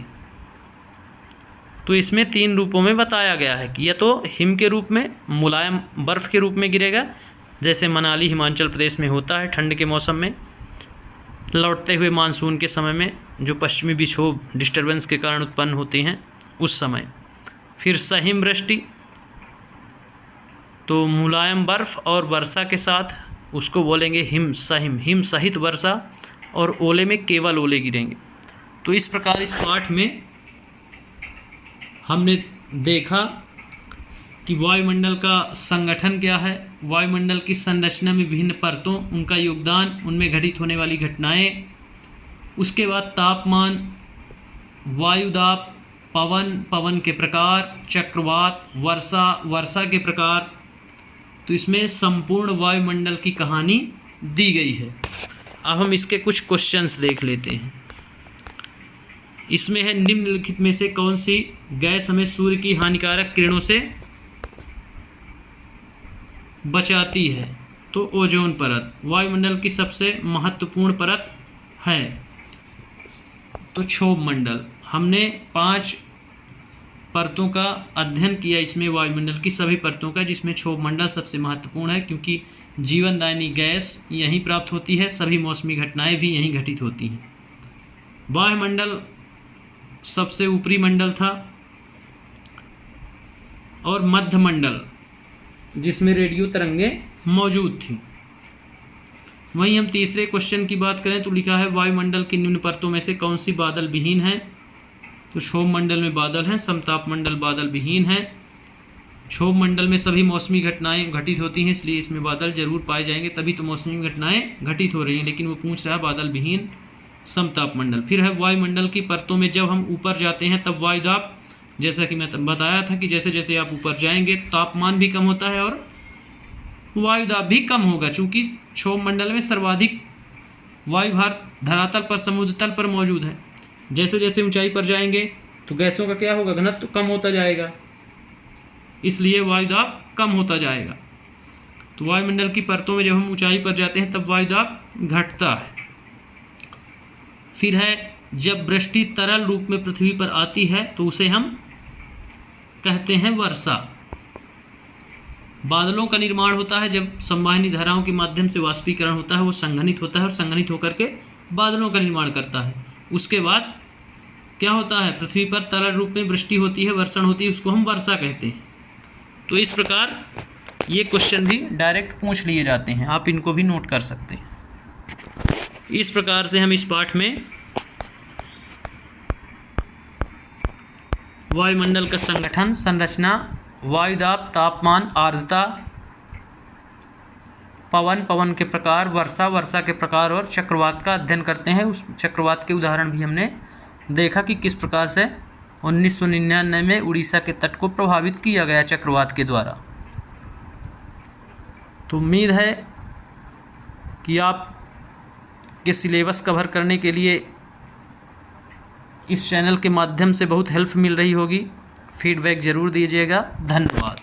तो इसमें 3 रूपों में बताया गया है कि या तो हिम के रूप में, मुलायम बर्फ़ के रूप में गिरेगा, जैसे मनाली हिमाचल प्रदेश में होता है ठंड के मौसम में, लौटते हुए मानसून के समय में जो पश्चिमी विक्षोभ डिस्टर्बेंस के कारण उत्पन्न होती हैं उस समय। फिर सहिम वृष्टि तो मुलायम बर्फ़ और वर्षा के साथ, उसको बोलेंगे हिम सहिम, हिम सहित वर्षा, और ओले में केवल ओले गिरेंगे। तो इस प्रकार इस पाठ में हमने देखा कि वायुमंडल का संगठन क्या है, वायुमंडल की संरचना में विभिन्न परतों, उनका योगदान, उनमें घटित होने वाली घटनाएं, उसके बाद तापमान, वायुदाब, पवन, पवन के प्रकार, चक्रवात, वर्षा, वर्षा के प्रकार। तो इसमें संपूर्ण वायुमंडल की कहानी दी गई है। अब हम इसके कुछ क्वेश्चंस देख लेते हैं। इसमें है, निम्नलिखित में से कौन सी गैस हमें सूर्य की हानिकारक किरणों से बचाती है? तो ओजोन परत वायुमंडल की सबसे महत्वपूर्ण परत है। तो क्षोभ मंडल, हमने 5 परतों का अध्ययन किया इसमें वायुमंडल की सभी परतों का, जिसमें क्षोभ मंडल सबसे महत्वपूर्ण है क्योंकि जीवनदायिनी गैस यहीं प्राप्त होती है, सभी मौसमी घटनाएं भी यहीं घटित होती हैं। वायुमंडल सबसे ऊपरी मंडल था और मध्य मंडल जिसमें रेडियो तरंगें मौजूद थी। वहीं हम तीसरे क्वेश्चन की बात करें तो लिखा है वायुमंडल की निम्न परतों में से कौन सी बादल विहीन है। तो क्षोभ मंडल में बादल हैं, समताप मंडल बादल विहीन है। क्षोभ मंडल में सभी मौसमी घटनाएं घटित होती हैं, इसलिए इसमें बादल जरूर पाए जाएंगे, तभी तो मौसमी घटनाएं घटित हो रही हैं, लेकिन वो पूछ रहा है बादल विहीन समताप मंडल। फिर है वायुमंडल की परतों में जब हम ऊपर जाते हैं तब वायुदाब, जैसा कि मैं बताया था कि जैसे जैसे आप ऊपर जाएंगे तापमान भी कम होता है और वायुदाब भी कम होगा, चूँकि क्षोभ मंडल में सर्वाधिक वायुभार धरातल पर समुद्र तल पर मौजूद है। जैसे जैसे ऊंचाई पर जाएंगे तो गैसों का क्या होगा, घनत्व कम होता जाएगा, इसलिए वायुदाब कम होता जाएगा। तो वायुमंडल की परतों में जब हम ऊंचाई पर जाते हैं तब वायुदाब घटता है। फिर है जब वृष्टि तरल रूप में पृथ्वी पर आती है तो उसे हम कहते हैं वर्षा। बादलों का निर्माण होता है जब संवाहिनी धाराओं के माध्यम से वाष्पीकरण होता है, वो संघनित होता है और संघनित होकर के बादलों का निर्माण करता है। उसके बाद क्या होता है, पृथ्वी पर तरल रूप में वृष्टि होती है, वर्षण होती है, उसको हम वर्षा कहते हैं। तो इस प्रकार ये क्वेश्चन भी डायरेक्ट पूछ लिए जाते हैं, आप इनको भी नोट कर सकते हैं। इस प्रकार से हम इस पाठ में वायुमंडल का संगठन, संरचना, वायुदाब, तापमान, आर्द्रता, पवन, पवन के प्रकार, वर्षा, वर्षा के प्रकार और चक्रवात का अध्ययन करते हैं। उस चक्रवात के उदाहरण भी हमने देखा कि किस प्रकार से 1999 में उड़ीसा के तट को प्रभावित किया गया चक्रवात के द्वारा। तो उम्मीद है कि आप के सिलेबस कवर करने के लिए इस चैनल के माध्यम से बहुत हेल्प मिल रही होगी। फीडबैक ज़रूर दीजिएगा। धन्यवाद।